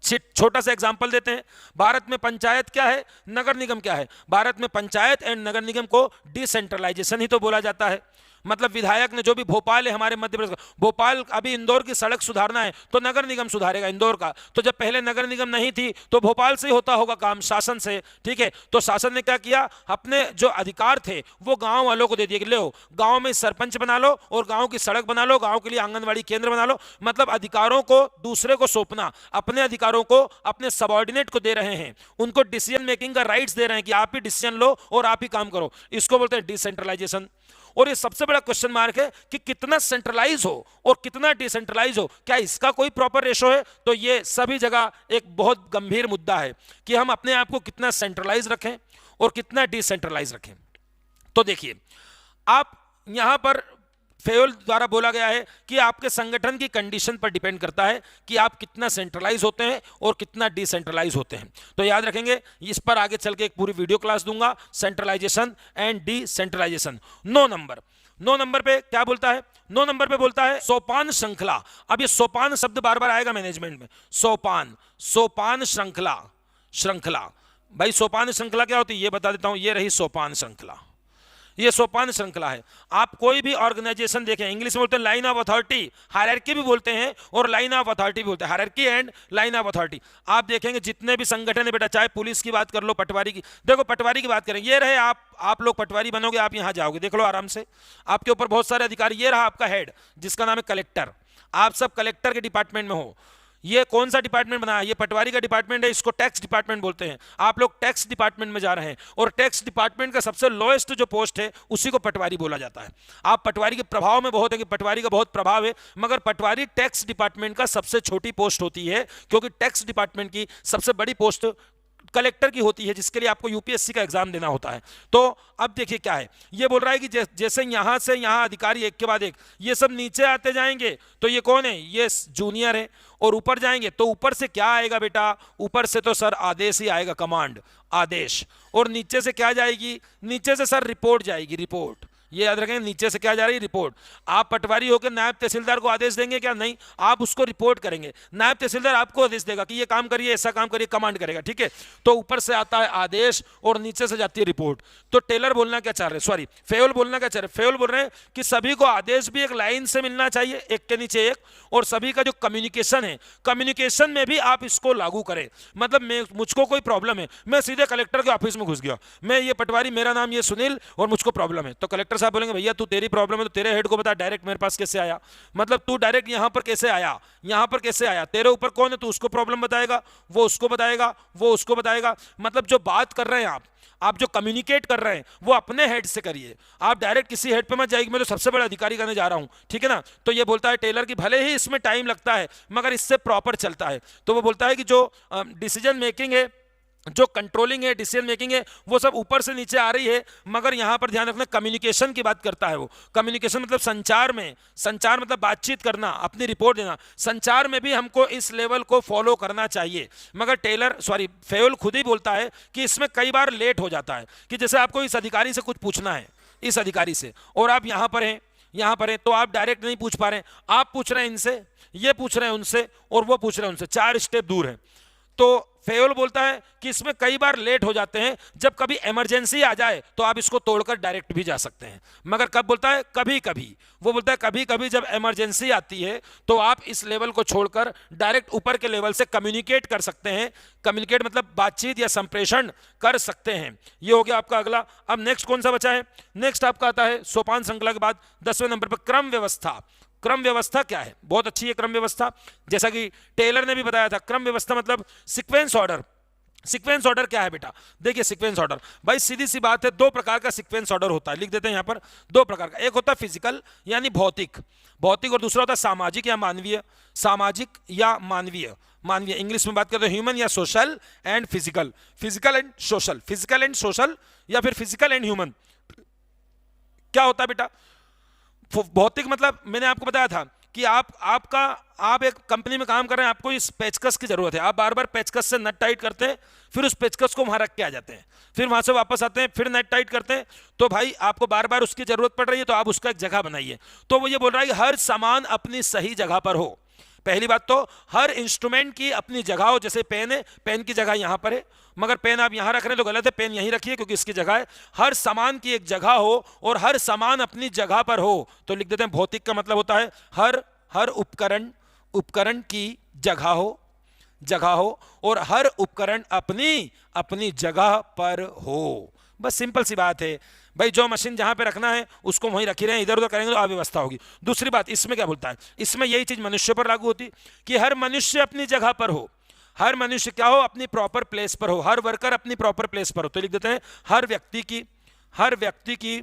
छोटा सा एग्जांपल देते हैं, भारत में पंचायत क्या है, नगर निगम क्या है। भारत में पंचायत एंड नगर निगम को डिसेंट्रलाइजेशन ही तो बोला जाता है। मतलब विधायक ने, जो भी भोपाल है हमारे मध्य प्रदेश का, भोपाल अभी इंदौर की सड़क सुधारना है तो नगर निगम सुधारेगा इंदौर का। तो जब पहले नगर निगम नहीं थी तो भोपाल से ही होता होगा काम, शासन से, ठीक है। तो शासन ने क्या किया, अपने जो अधिकार थे वो गांव वालों को दे दिए कि लो गांव में सरपंच बना लो और गांव की सड़क बना लो, गांव के लिए आंगनबाड़ी केंद्र बना लो। मतलब अधिकारों को दूसरे को सौंपना, अपने अधिकारों को अपने सबऑर्डिनेट को दे रहे हैं, उनको डिसीजन मेकिंग का राइट्स दे रहे हैं कि आप ही डिसीजन लो और आप ही काम करो। इसको बोलते हैं डिसेंट्रलाइजेशन। और ये सबसे बड़ा क्वेश्चन मार्क है कि कितना सेंट्रलाइज हो और कितना डिसेंट्रलाइज हो, क्या इसका कोई प्रॉपर रेशो है? तो ये सभी जगह एक बहुत गंभीर मुद्दा है कि हम अपने आप को कितना सेंट्रलाइज रखें और कितना डिसेंट्रलाइज रखें। तो देखिए, आप यहां पर फेयोल द्वारा बोला गया है कि आपके संगठन की कंडीशन पर डिपेंड करता है कि आप कितना सेंट्रलाइज होते हैं और कितना डिसेंट्रलाइज होते हैं। तो याद रखेंगे, इस पर आगे चल के एक पूरी वीडियो क्लास दूंगा, सेंट्रलाइजेशन एंड डिसेंट्रलाइजेशन। 9 नंबर पे क्या बोलता है? 9 नंबर पे बोलता है सोपान श्रृंखला। अब ये सोपान शब्द बार बार आएगा मैनेजमेंट में, सोपान, सोपान श्रृंखला, श्रृंखला। भाई सोपान श्रृंखला क्या होती है ये बता देता हूं, ये रही सोपान श्रृंखला, ये सोपान श्रृंखला है। आप कोई भी ऑर्गेनाइजेशन देखें, इंग्लिश में बोलते हैं लाइन ऑफ अथॉरिटी, हायरार्की भी बोलते हैं और लाइन ऑफ अथॉरिटी भी बोलते हैं, hierarchy and line of authority. आप देखेंगे जितने भी संगठन है बेटा, चाहे पुलिस की बात कर लो, पटवारी की, देखो पटवारी की बात करें, ये रहे आप लोग पटवारी बनोगे, आप यहां जाओगे, देख लो आराम से, आपके ऊपर बहुत सारे अधिकारी। ये रहा आपका हेड जिसका नाम है कलेक्टर, आप सब कलेक्टर के डिपार्टमेंट में हो। ये कौन सा डिपार्टमेंट बना है? ये पटवारी का डिपार्टमेंट है, इसको टैक्स डिपार्टमेंट बोलते हैं। आप लोग टैक्स डिपार्टमेंट में जा रहे हैं और टैक्स डिपार्टमेंट का सबसे लोएस्ट जो पोस्ट है उसी को पटवारी बोला जाता है। आप पटवारी के प्रभाव में बहुत है कि पटवारी का बहुत प्रभाव है, मगर पटवारी टैक्स डिपार्टमेंट का सबसे छोटी पोस्ट होती है, क्योंकि टैक्स डिपार्टमेंट की सबसे बड़ी पोस्ट कलेक्टर की होती है, जिसके लिए आपको यूपीएससी का एग्जाम देना होता है। तो अब देखिए क्या है, ये बोल रहा है कि जैसे यहां से यहां अधिकारी एक के बाद एक ये सब नीचे आते जाएंगे, तो ये कौन है? ये जूनियर है। और ऊपर जाएंगे तो ऊपर से क्या आएगा बेटा? ऊपर से तो सर आदेश ही आएगा, कमांड, आदेश। और नीचे से क्या जाएगी? नीचे से सर रिपोर्ट जाएगी, रिपोर्ट। ये याद रखें, नीचे से क्या जा रही है? रिपोर्ट। आप पटवारी होकर नायब तहसीलदार को आदेश देंगे क्या? नहीं, आप उसको रिपोर्ट करेंगे। नायब तहसीलदार आपको आदेश देगा कि ये काम करिए, ऐसा काम करिए, कमांड करेगा, ठीक है। तो ऊपर से आता है आदेश और नीचे से जाती है रिपोर्ट। तो टेलर बोलना क्या चाह रहे हैं, सॉरी फेयोल बोलना क्या चाह रहे हैं? फेयोल बोल रहे हैं कि सभी को आदेश भी एक लाइन से मिलना चाहिए, एक के नीचे एक, और सभी का जो कम्युनिकेशन है, कम्युनिकेशन में भी आप इसको लागू करें। मतलब मुझको कोई प्रॉब्लम है, मैं सीधे कलेक्टर के ऑफिस में घुस गया, मैं ये पटवारी, मेरा नाम ये सुनील और मुझको प्रॉब्लम है, तो कलेक्टर साहब बोलेंगे भैया तू तेरी प्रॉब्लम है तो तेरे हेड को बता, डायरेक्ट मेरे पास कैसे आया? मतलब तू डायरेक्ट यहां पर कैसे आया, यहां पर कैसे आया? तेरे ऊपर कौन है? तू उसको प्रॉब्लम बताएगा, वो उसको बताएगा, वो उसको बताएगा। मतलब जो बात कर रहे हैं आप जो कम्युनिकेट कर रहे हैं वो अपने हेड से करिए, आप डायरेक्ट किसी हेड पे मत जाइए, मैं तो सबसे बड़ा अधिकारी करने जा रहा हूं, ठीक है ना। तो ये बोलता है टेलर कि भले ही इसमें टाइम लगता है मगर इससे प्रॉपर चलता है। तो वो बोलता है कि जो डिसीजन मेकिंग है, जो कंट्रोलिंग है, डिसीजन मेकिंग है, वो सब ऊपर से नीचे आ रही है, मगर यहां पर ध्यान रखना कम्युनिकेशन की बात करता है वो। कम्युनिकेशन मतलब संचार में, संचार मतलब बातचीत करना, अपनी रिपोर्ट देना, संचार में भी हमको इस लेवल को फॉलो करना चाहिए। मगर फेयोल खुद ही बोलता है कि इसमें कई बार लेट हो जाता है, कि जैसे आपको इस अधिकारी से कुछ पूछना है, इस अधिकारी से, और आप यहां पर हैं तो आप डायरेक्ट नहीं पूछ पा रहे हैं, आप पूछ रहे हैं इनसे, ये पूछ रहे हैं उनसे और वो पूछ रहे हैं उनसे, 4 स्टेप दूर है। तो फेयोल बोलता है कि इसमें कई बार लेट हो जाते हैं, जब कभी इमरजेंसी आ जाए तो आप इसको तोड़कर डायरेक्ट भी जा सकते हैं। मगर कब बोलता है? कभी कभी। वो बोलता है कभी कभी जब इमरजेंसी आती है तो आप इस लेवल को छोड़कर डायरेक्ट ऊपर के लेवल से कम्युनिकेट कर सकते हैं। कम्युनिकेट मतलब बातचीत या संप्रेषण कर सकते हैं। ये हो गया आपका अगला। अब नेक्स्ट कौन सा बचा है? नेक्स्ट आपका आता है सोपान श्रृंखला के बाद 10वें नंबर पर क्रम व्यवस्था। क्रम व्यवस्था क्या है? बहुत अच्छी है क्रम व्यवस्था, जैसा कि टेलर ने भी बताया था। क्रम व्यवस्था मतलब सीक्वेंस ऑर्डर। सीक्वेंस ऑर्डर क्या है बेटा? देखिए सीक्वेंस ऑर्डर, भाई सीधी सी बात है, 2 प्रकार का सीक्वेंस ऑर्डर होता है, लिख देते हैं यहां पर 2 प्रकार का। एक होता है फिजिकल यानी भौतिक, और दूसरा होता है सामाजिक या मानवीय। सामाजिक या मानवीय, इंग्लिश में बात करते हैं ह्यूमन या social and physical, physical and social या फिर फिजिकल एंड ह्यूमन। क्या होता है बेटा? भौतिक मतलब मैंने आपको बताया था कि आप एक कंपनी में काम कर रहे हैं, आपको इस पेचकस की जरूरत है, आप बार बार पेचकस से नट टाइट करते हैं, फिर उस पेचकस को वहां रख के आ जाते हैं, फिर वहां से वापस आते हैं, फिर नट टाइट करते हैं। तो भाई आपको बार बार उसकी जरूरत पड़ रही है, तो आप उसका एक जगह बनाइए। तो वो ये बोल रहा है कि हर सामान अपनी सही जगह पर हो। पहली बात तो हर इंस्ट्रूमेंट की अपनी जगह हो, जैसे पेन है, पेन की जगह यहां पर है, मगर पेन आप यहां रख रहे हैं तो गलत है, पेन यहीं रखिए क्योंकि इसकी जगह है। हर सामान की एक जगह हो और हर सामान अपनी जगह पर हो, तो लिख देते हैं भौतिक का मतलब होता है हर उपकरण की जगह हो और हर उपकरण अपनी जगह पर हो। बस सिंपल सी बात है भाई, जो मशीन जहां पे रखना है उसको वहीं रखी रहे, इधर उधर करेंगे तो अव्यवस्था होगी। दूसरी बात इसमें क्या बोलता है, इसमें यही चीज मनुष्य पर लागू होती कि हर मनुष्य अपनी जगह पर हो, हर मनुष्य क्या हो, अपनी प्रॉपर प्लेस पर हो, हर वर्कर अपनी प्रॉपर प्लेस पर हो। तो लिख देते हैं हर व्यक्ति की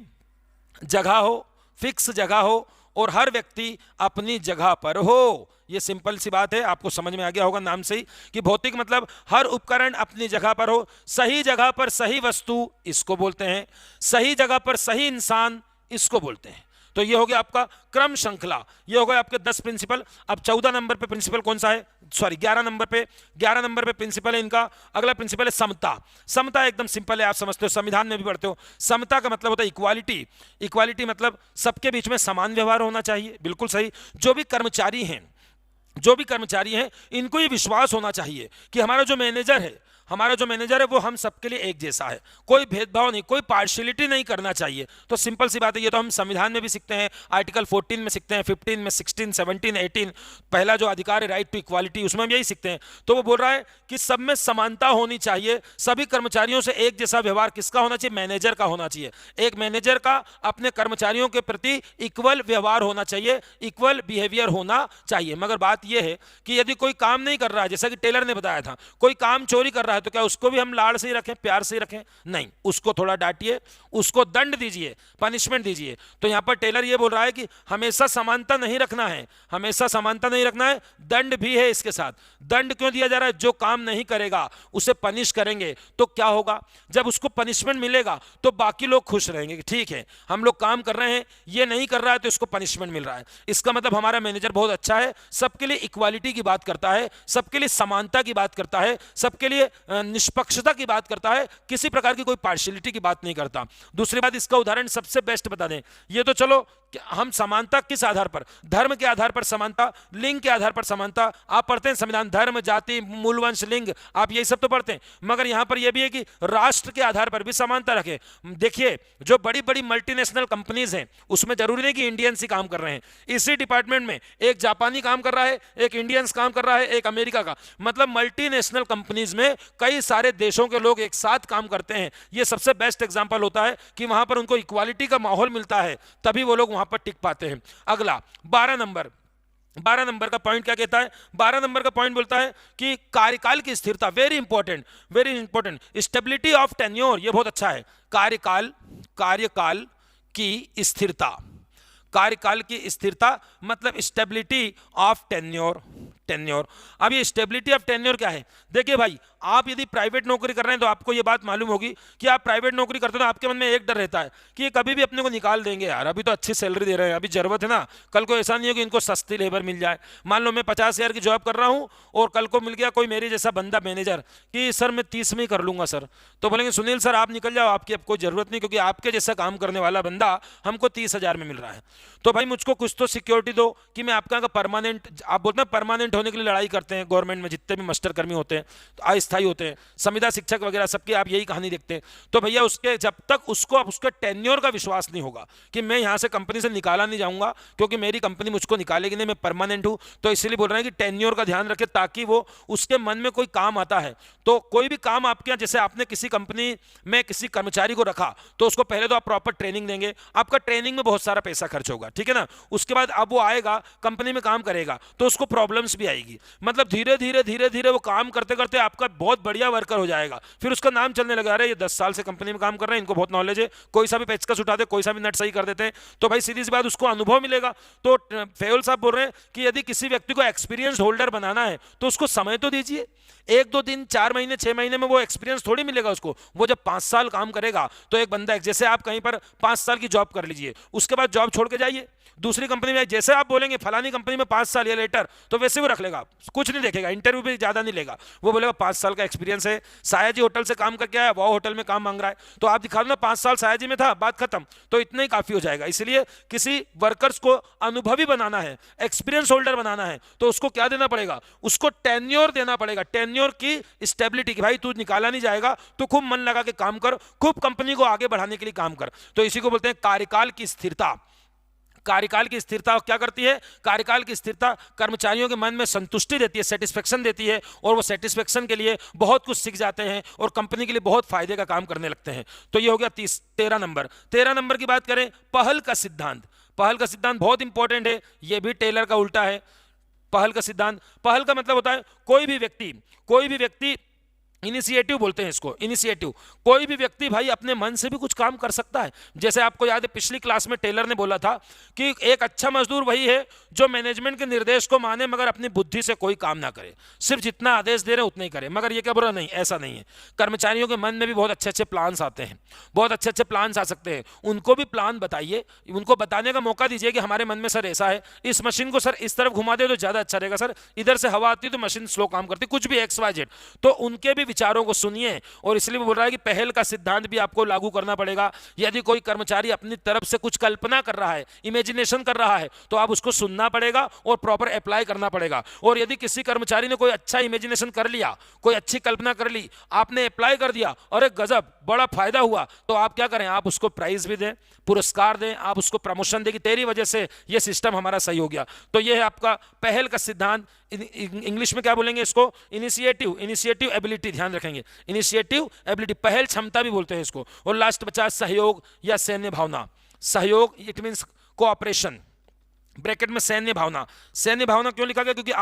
जगह हो, फिक्स जगह हो और हर व्यक्ति अपनी जगह पर हो। ये सिंपल सी बात है, आपको समझ में आ गया होगा नाम से ही कि भौतिक मतलब हर उपकरण अपनी जगह पर हो, सही जगह पर सही वस्तु इसको बोलते हैं, सही जगह पर सही इंसान इसको बोलते हैं। तो ये हो गया आपका क्रम श्रृंखला, ये हो गया आपके 10 प्रिंसिपल। अब 14 नंबर पे प्रिंसिपल कौन सा है, सॉरी 11 नंबर पे प्रिंसिपल है इनका। अगला प्रिंसिपल है समता। समता एकदम सिंपल है, आप समझते हो, संविधान में भी पढ़ते हो। समता का मतलब होता है इक्वालिटी। इक्वालिटी मतलब सबके बीच में समान व्यवहार होना चाहिए, बिल्कुल सही। जो भी कर्मचारी हैं इनको ये विश्वास होना चाहिए कि हमारा जो मैनेजर है वो हम सबके लिए एक जैसा है, कोई भेदभाव नहीं, कोई पार्शियलिटी नहीं करना चाहिए। तो सिंपल सी बात है, ये तो हम संविधान में भी सीखते हैं, आर्टिकल 14 में सीखते हैं, 15 में, 16, 17, 18, पहला जो अधिकार है राइट टू इक्वालिटी, उसमें हम यही सीखते हैं। तो वो बोल रहा है कि सब में समानता होनी चाहिए, सभी कर्मचारियों से एक जैसा व्यवहार किसका होना चाहिए, मैनेजर का होना चाहिए। एक मैनेजर का अपने कर्मचारियों के प्रति इक्वल व्यवहार होना चाहिए, इक्वल बिहेवियर होना चाहिए। मगर बात यह है कि यदि कोई काम नहीं कर रहा है, जैसा कि टेलर ने बताया था, कोई काम चोरी कर रहा है तो क्या उसको भी हम लाड़ से ही रखें, प्यार से ही रखें? नहीं, उसको थोड़ा डांटिए, उसको दंड दीजिए, पनिशमेंट दीजिए। तो यहां पर टेलर ये बोल रहा है कि हमेशा समानता नहीं रखना है, दंड भी है इसके साथ। दंड क्यों दिया जा रहा है? जो काम नहीं करेगा उसे पनिश करेंगे तो क्या होगा, जब उसको पनिशमेंट मिलेगा तो बाकी लोग खुश रहेंगे कि ठीक है हम लोग काम कर रहे हैं, ये नहीं कर रहा है तो इसको पनिशमेंट मिल रहा है। इसका मतलब हमारा मैनेजर बहुत अच्छा है, सबके लिए इक्वालिटी की बात करता है, सबके लिए समानता की बात करता है, सबके लिए निष्पक्षता की बात करता है, किसी प्रकार की कोई पार्शियलिटी की बात नहीं करता। दूसरी बात, इसका उदाहरण सबसे बेस्ट बता दें, ये तो चलो हम समानता किस आधार पर, धर्म के आधार पर समानता, लिंग के आधार पर समानता, आप पढ़ते हैं संविधान, धर्म, जाति, मूलवंश, लिंग, आप यही सब तो पढ़ते हैं। मगर यहां पर यह भी है कि राष्ट्र के आधार पर भी समानता रखें। देखिए जो बड़ी बड़ी मल्टीनेशनल कंपनीज हैं उसमें जरूरी नहीं कि इंडियंस ही काम कर रहे हैं, इसी डिपार्टमेंट में एक जापानी काम कर रहा है, एक इंडियंस काम कर रहा है, एक अमेरिका का, मतलब मल्टीनेशनल कंपनीज में कई सारे देशों के लोग एक साथ काम करते हैं। यह सबसे बेस्ट एग्जांपल होता है कि वहां पर उनको इक्वालिटी का माहौल मिलता है, तभी वो लोग वहां पर टिक पाते हैं। अगला 12 नंबर का पॉइंट क्या कहता है? 12 नंबर का पॉइंट बोलता है कि कार्यकाल की स्थिरता, very important, stability of tenure, ये बहुत अच्छा है। कार्यकाल की स्थिरता मतलब स्टेबिलिटी ऑफ टेन्योर। अब ये स्टेबिलिटी ऑफ टेन्योर क्या है? देखिए भाई, आप यदि प्राइवेट नौकरी कर रहे हैं तो आपको ये बात मालूम होगी कि आप प्राइवेट नौकरी करते हो तो आपके मन में एक डर रहता है कि ये कभी भी अपने को निकाल देंगे, यार अभी तो अच्छी सैलरी दे रहे हैं, अभी जरूरत है ना, कल को ऐसा नहीं हो कि इनको सस्ती लेबर मिल जाए। मान लो मैं 50,000 की जॉब कर रहा हूं और कल को मिल गया कोई मेरे जैसा बंदा मैनेजर कि सर मैं 30 में ही कर लूंगा सर, तो बोलेंगे सुनील सर आप निकल जाओ, आपकी अब कोई जरूरत नहीं, क्योंकि आपके जैसा काम करने वाला बंदा हमको 30,000 में मिल रहा है। तो भाई मुझको कुछ तो सिक्योरिटी दो कि मैं आपका परमानेंट, आप बोलते हैं परमानेंट होने के लिए लड़ाई करते हैं गवर्नमेंट में, जितने भी मास्टर कर्मी होते हैं अस्थायी होते हैं, संविदा शिक्षक वगैरह सबकी आप यही कहानी देखते हैं। तो भैया उसके जब तक उसको अब उसके टेन्योर का विश्वास नहीं होगा कि मैं यहां से कंपनी से निकाला नहीं जाऊंगा क्योंकि मेरी कंपनी मुझको निकालेगी नहीं, मैं परमानेंट हूं, तो इसलिए बोल रहे हैं कि टेन्योर का ध्यान रखें ताकि वो उसके मन में कोई काम आता है तो कोई भी काम आपके यहाँ, जैसे आपने किसी कंपनी में किसी कर्मचारी को रखा तो उसको पहले तो आप प्रॉपर ट्रेनिंग देंगे, आपका ट्रेनिंग में बहुत सारा पैसा खर्च होगा, ठीक है ना। उसके बाद अब वो आएगा कंपनी में काम करेगा तो उसको प्रॉब्लम्स भी आएगी, मतलब धीरे धीरे वो काम करते करते आपका बहुत बढ़िया वर्कर हो जाएगा, फिर उसका नाम चलने लगा, रहे ये 10 साल से कंपनी में काम कर रहे हैं, इनको बहुत नॉलेज है, कोई सा भी पेचकस उठाते, कोई सा भी नट सही कर देते हैं, तो भाई सीधी सी बात उसको अनुभव मिलेगा। तो फेयोल साहब बोल रहे हैं कि यदि किसी व्यक्ति को एक्सपीरियंस होल्डर बनाना है तो उसको समय तो दीजिए, 1-2 दिन 4 महीने 6 महीने में वो एक्सपीरियंस थोड़ी मिलेगा उसको, वो जब 5 साल काम करेगा तो एक बंदा, जैसे आप कहीं पर 5 साल की जॉब कर लीजिए, उसके बाद जॉब छोड़ के जाइए दूसरी कंपनी में, जैसे आप बोलेंगे फलानी कंपनी में 5 साल या लेटर, तो वैसे वो रख लेगा, कुछ नहीं देखेगा, इंटरव्यू भी ज्यादा नहीं लेगा, वो बोलेगा 5 साल का एक्सपीरियंस है, सायाजी होटल से काम करके आया, वो होटल में काम मांग रहा है, तो आप दिखा दो ना 5 साल सायाजी में था, बात खत्म, तो इतना ही काफी हो जाएगा। इसलिए किसी वर्कर्स को अनुभवी बनाना है, एक्सपीरियंस होल्डर बनाना है, तो उसको क्या देना पड़ेगा, उसको टेन्योर देना पड़ेगा, टेन्योर की स्टेबिलिटी की, भाई तू निकाला नहीं जाएगा, तू खूब मन लगा के काम कर, खूब कंपनी को आगे बढ़ाने के लिए काम कर। तो इसी को बोलते हैं कार्यकाल की स्थिरता। कार्यकाल की स्थिरता क्या करती है, कार्यकाल की स्थिरता कर्मचारियों के मन में संतुष्टि देती है, सेटिस्फेक्शन देती है, और वो सेटिस्फेक्शन के लिए बहुत कुछ सीख जाते हैं और कंपनी के लिए बहुत फायदे का काम करने लगते हैं। तो ये हो गया 13 नंबर। 13 नंबर की बात करें, पहल का सिद्धांत। पहल का सिद्धांत बहुत इंपॉर्टेंट है, ये भी टेलर का उल्टा है। पहल का सिद्धांत, पहल का मतलब होता है कोई भी व्यक्ति इनिशिएटिव बोलते हैं इसको, इनिशिएटिव। कोई भी व्यक्ति भाई अपने मन से भी कुछ काम कर सकता है। जैसे आपको याद है पिछली क्लास में टेलर ने बोला था कि एक अच्छा मजदूर वही है जो मैनेजमेंट के निर्देश को माने मगर अपनी बुद्धि से कोई काम ना करे, सिर्फ जितना आदेश दे रहे उतना ही करे। मगर ये क्या बुरा नहीं, ऐसा नहीं है। कर्मचारियों के मन में भी बहुत अच्छे अच्छे प्लान्स आते हैं, बहुत अच्छे अच्छे प्लान्स आ सकते हैं, उनको भी प्लान बताइए, उनको बताने का मौका दीजिए कि हमारे मन में सर ऐसा है, इस मशीन को सर इस तरफ घुमा दे तो ज्यादा अच्छा रहेगा, सर इधर से हवा आती है तो मशीन स्लो काम करती, कुछ भी XYZ। तो उनके भी विचारों को सुनिए, और इसलिए बोल रहा है कि पहल का सिद्धांत भी आपको लागू करना पड़ेगा। यदि कोई कर्मचारी अपनी तरफ से कुछ कल्पना कर रहा है, इमेजिनेशन कर रहा है, तो आप उसको सुनना पड़ेगा और प्रॉपर अप्लाई करना पड़ेगा। और यदि किसी कर्मचारी ने कोई अच्छा इमेजिनेशन कर लिया, कोई अच्छी कल्पना कर ली, आपने अप्लाई कर दिया और एक गजब बड़ा फायदा हुआ, तो आप क्या करें, आप उसको प्राइज भी दें, पुरस्कार दें, आप उसको प्रमोशन दें कि तेरी वजह से ये सिस्टम हमारा सही हो गया। तो ये है आपका पहल का सिद्धांत। इंग्लिश में क्या बोलेंगे इसको, इनिशिएटिव एबिलिटी, ध्यान रखेंगे, इनिशिएटिव एबिलिटी, पहल क्षमता भी बोलते हैं इसको। और लास्ट बचा सहयोग या सैन्य भावना। सहयोग इट मींस कोऑपरेशन, ब्रैकेट में सैन्य भावना। सैन्य भावना क्यों लिखा गया, क्योंकि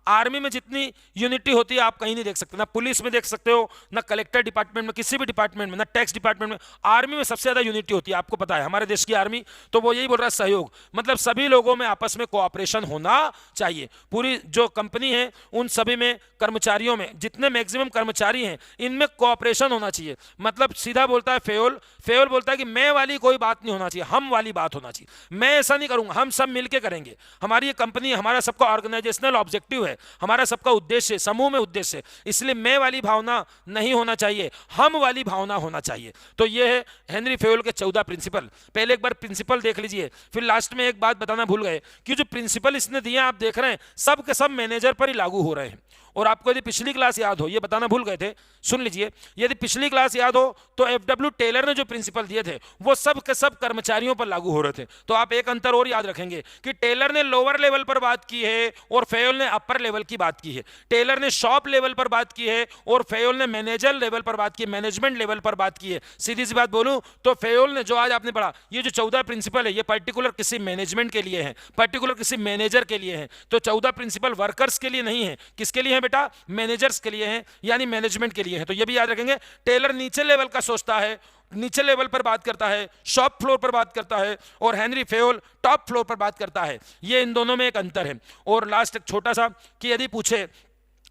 आर्मी में जितनी यूनिटी होती है आप कहीं नहीं देख सकते, ना पुलिस में देख सकते हो, ना कलेक्टर डिपार्टमेंट में, किसी भी डिपार्टमेंट में, ना टैक्स डिपार्टमेंट में। आर्मी में सबसे ज्यादा यूनिटी होती है, आपको पता है हमारे देश की आर्मी। तो वो यही बोल रहा है सहयोग, मतलब सभी लोगों में आपस में कोऑपरेशन होना चाहिए। पूरी जो कंपनी है उन सभी में, कर्मचारियों में, जितने मैक्सिमम कर्मचारी हैं इनमें कोऑपरेशन होना चाहिए। मतलब सीधा बोलता है फेयोल बोलता है कि मैं वाली कोई बात नहीं होना चाहिए, हम वाली बात होना चाहिए। मैं ऐसा नहीं करूंगा, हम सब मिलकर करेंगे। हमारी ये कंपनी, हमारा सबका ऑर्गेनाइजेशनल ऑब्जेक्टिव है, हमारा सबका उद्देश्य, समूह में उद्देश्य, इसलिए मैं वाली भावना नहीं होना चाहिए, हम वाली भावना होना चाहिए। तो ये है हेनरी फेयोल के 14 प्रिंसिपल। पहले एक बार प्रिंसिपल देख लीजिए, फिर लास्ट में एक बात बताना भूल गए कि जो प्रिंसिपल इसने दिए आप देख रहे हैं सब के सब मैनेजर पर ही लागू हो रहे हैं। और आपको यदि पिछली क्लास याद हो, ये बताना भूल गए थे, सुन लीजिए, यदि पिछली क्लास याद हो तो FW टेलर ने जो प्रिंसिपल दिए थे वो सब के सब कर्मचारियों पर लागू हो रहे थे। तो आप एक अंतर और याद रखेंगे कि टेलर ने लोअर लेवल पर बात की है और फेयोल ने अपर लेवल की बात की है। टेलर ने शॉप लेवल पर बात की है और फेयोल ने मैनेजर लेवल पर बात की, मैनेजमेंट लेवल पर बात की है। सीधी सी बात बोलूं तो फेयोल ने जो आज आपने पढ़ा, ये जो 14 प्रिंसिपल है, ये पर्टिकुलर किसी मैनेजमेंट के लिए है, पर्टिकुलर किसी मैनेजर के लिए है। तो 14 प्रिंसिपल वर्कर्स के लिए नहीं है, किसके लिए है बेटा, मैनेजर्स के लिए हैं, यानी मैनेजमेंट के लिए है। तो ये भी याद रखेंगे, टेलर नीचे लेवल का सोचता है, नीचे लेवल पर बात करता है, शॉप फ्लोर पर बात करता है, और हेनरी फेयोल टॉप फ्लोर पर बात करता है। ये इन दोनों में एक अंतर है। और लास्ट एक छोटा सा कि यदि पूछे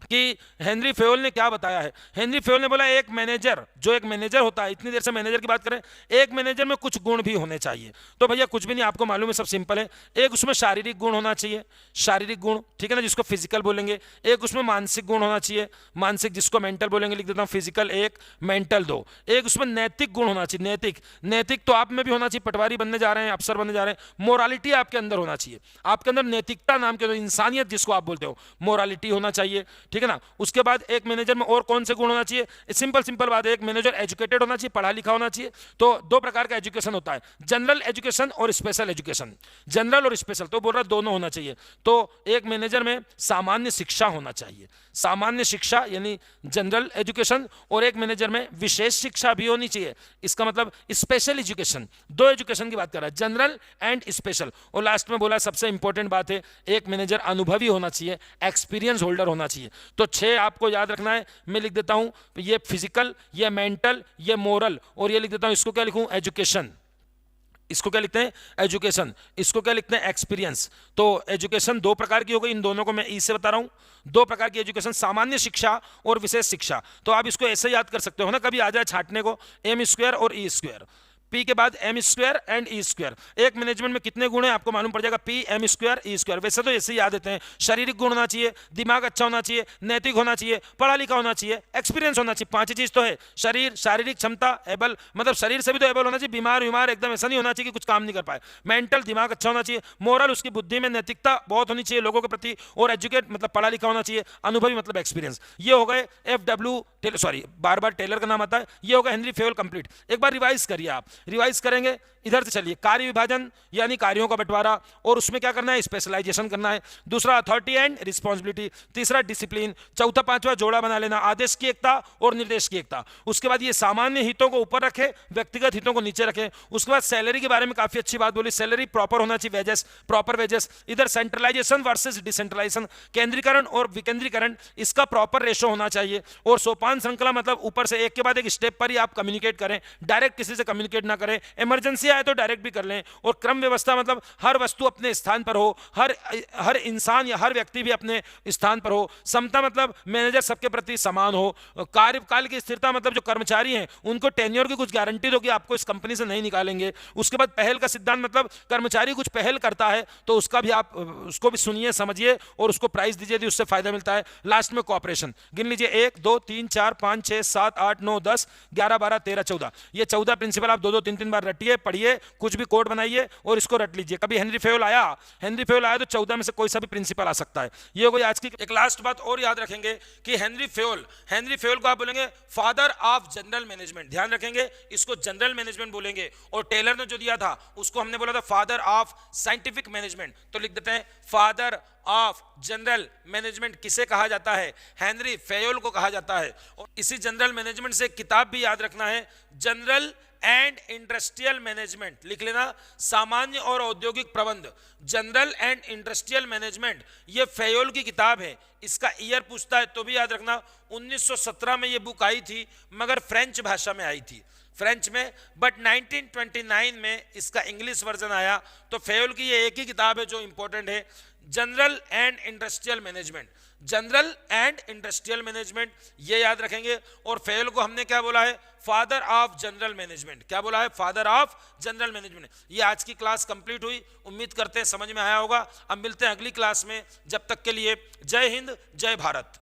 कि हेनरी फेयोल ने क्या बताया है, हेनरी फेयोल ने बोला एक मैनेजर, जो एक मैनेजर होता है, इतनी देर से मैनेजर की बात करें, एक मैनेजर में कुछ गुण भी होने चाहिए। तो भैया कुछ भी नहीं, आपको मालूम है, सब सिंपल है। एक उसमें शारीरिक गुण होना चाहिए, शारीरिक गुण, ठीक है ना, जिसको फिजिकल बोलेंगे। एक उसमें मानसिक गुण होना चाहिए, मानसिक, जिसको मेंटल बोलेंगे, लिख देता हूं, फिजिकल 1, मेंटल 2। एक उसमें नैतिक गुण होना चाहिए, नैतिक तो आप में भी होना चाहिए, पटवारी बनने जा रहे हैं, अफसर बनने जा रहे हैं, मोरालिटी आपके अंदर होना चाहिए, आपके अंदर नैतिकता नाम के, इंसानियत जिसको आप बोलते हो, मोरालिटी होना चाहिए, ठीक है ना। उसके बाद एक मैनेजर में और कौन से गुण होना चाहिए, सिंपल बात है, एक मैनेजर एजुकेटेड होना चाहिए, पढ़ा लिखा होना चाहिए। तो 2 प्रकार का एजुकेशन होता है, जनरल एजुकेशन और स्पेशल एजुकेशन। जनरल और स्पेशल तो बोल रहा दोनों होना चाहिए। तो एक मैनेजर में सामान्य शिक्षा होना चाहिए, सामान्य शिक्षा यानी जनरल एजुकेशन, और एक मैनेजर में विशेष शिक्षा भी होनी चाहिए, इसका मतलब स्पेशल एजुकेशन। 2 एजुकेशन की बात कर रहा है, जनरल एंड स्पेशल। और लास्ट में बोला सबसे इंपॉर्टेंट बात है, एक मैनेजर अनुभवी होना चाहिए, एक्सपीरियंस होल्डर होना चाहिए। तो 6 आपको याद रखना है, मैं लिख देता हूं, ये फिजिकल, ये मेंटल, ये मोरल, और ये लिख देता हूं, इसको क्या लिखूं, एजुकेशन। इसको क्या लिखते हैं, एजुकेशन। इसको क्या लिखते हैं, एक्सपीरियंस। तो एजुकेशन 2 प्रकार की हो गई, इन दोनों को मैं ई से बता रहा हूं। 2 प्रकार की एजुकेशन, सामान्य शिक्षा और विशेष शिक्षा। तो आप इसको ऐसे याद कर सकते हो ना, कभी आ जाए छाटने को, M² और E²। P के बाद M square and E square. एक मैनेजमेंट में कितने गुण हैं आपको मालूम पड़ जाएगा, P M square E square. वैसे तो ऐसे ही याद देते हैं, शारीरिक गुण होना चाहिए, दिमाग अच्छा होना चाहिए, नैतिक होना चाहिए, पढ़ा लिखा होना चाहिए, एक्सपीरियंस होना चाहिए। 5 चीज तो है, शरीर, शारीरिक क्षमता, एबल, मतलब शरीर से भी तो एबल होना चाहिए, बीमार एकदम ऐसा नहीं होना चाहिए कि कुछ काम नहीं कर पाए। मेंटल, दिमाग अच्छा होना चाहिए, मोरल, उसकी बुद्धि में नैतिकता बहुत होनी चाहिए लोगों के प्रति, और एजुकेट मतलब पढ़ा लिखा होना चाहिए, अनुभवी मतलब एक्सपीरियंस। ये हो गए FW टेलर, सॉरी बार बार टेलर का नाम आता है। ये होगा हेनरी फेयोल कंप्लीट। एक बार रिवाइज करिए आप, रिवाइज करेंगे इधर से चलिए। कार्य विभाजन यानी कार्यों का बंटवारा, और उसमें क्या करना है, स्पेशलाइजेशन करना है। दूसरा अथॉरिटी एंड रिस्पॉन्सिबिलिटी। तीसरा डिसिप्लिन। चौथा पांचवा जोड़ा बना लेना, आदेश की एकता और निर्देश की एकता। उसके बाद ये सामान्य हितों को ऊपर रखे, व्यक्तिगत हितों को नीचे रखे। उसके बाद सैलरी के बारे में काफी अच्छी बात बोली, सैलरी प्रॉपर होना चाहिए, वेजेस प्रॉपर वेजेस। इधर सेंट्रलाइजेशन वर्सेस डिसेंट्रलाइजेशन, केंद्रीकरण और विकेंद्रीकरण, इसका प्रॉपर रेशो होना चाहिए। और सोपान श्रृंखला मतलब ऊपर से एक के बाद एक स्टेप पर ही आप कम्युनिकेट करें, डायरेक्ट किसी से कम्युनिकेट ना करें। इमरजेंसी आए तो डायरेक्ट भी कर लें। और क्रम व्यवस्था मतलब हर वस्तु अपने स्थान पर हो, हर इंसान या हर व्यक्ति भी अपने स्थान पर हो। समता मतलब मैनेजर सबके प्रति समान हो। कार्यकाल की स्थिरता मतलब जो कर्मचारी हैं उनको टेन्योर की कुछ गारंटी दो कि आपको इस कंपनी से नहीं निकालेंगे। उसके बाद पहल का सिद्धांत मतलब कर्मचारी कुछ पहल करता है तो उसका भी आप उसको भी सुनिए, समझिए और उसको प्राइस दीजिए यदि उससे फायदा मिलता है। लास्ट में कोऑपरेशन, गिन लीजिए 1 2 3 4 5 6 7 8 9 10 11 12 13 14। ये 14 प्रिंसिपल आप 2 3 बार रटिए, पढ़िए, कुछ भी कोड बनाइए और इसको रट लीजिए। कभी हेनरी फेयोल आया तो 14 में से कोई सा भी प्रिंसिपल आ सकता है। ये हो गई आज की। एक लास्ट बात और याद रखेंगे कि हेनरी फेयोल को आप बोलेंगे फादर ऑफ जनरल मैनेजमेंट, ध्यान रखेंगे इसको जनरल मैनेजमेंट बोलेंगे। और टेलर ने जो दिया था उसको हमने बोला था फादर ऑफ साइंटिफिक मैनेजमेंट, तो लिख देते हैं फादर ऑफ जनरल मैनेजमेंट किसे कहा जाता है, हेनरी फेयोल को कहा जाता है। और इसी जनरल मैनेजमेंट से किताब भी याद रखना है, जनरल एंड इंडस्ट्रियल मैनेजमेंट, लिख लेना, सामान्य और औद्योगिक प्रबंध, जनरल एंड इंडस्ट्रियल मैनेजमेंट, ये फेयोल की किताब है। इसका ईयर पूछता है तो भी याद रखना 1917 में ये बुक आई थी, मगर फ्रेंच भाषा में आई थी, फ्रेंच में, बट 1929 में इसका इंग्लिश वर्जन आया। तो फेयोल की ये एक ही किताब है जो इंपॉर्टेंट है, general and industrial management, general and industrial management, ये याद रखेंगे। और फेयोल को हमने क्या बोला है, फादर ऑफ जनरल मैनेजमेंट, क्या बोला है, फादर ऑफ जनरल मैनेजमेंट। ये आज की क्लास कंप्लीट हुई, उम्मीद करते हैं समझ में आया होगा। अब मिलते हैं अगली क्लास में, जब तक के लिए जय हिंद, जय भारत।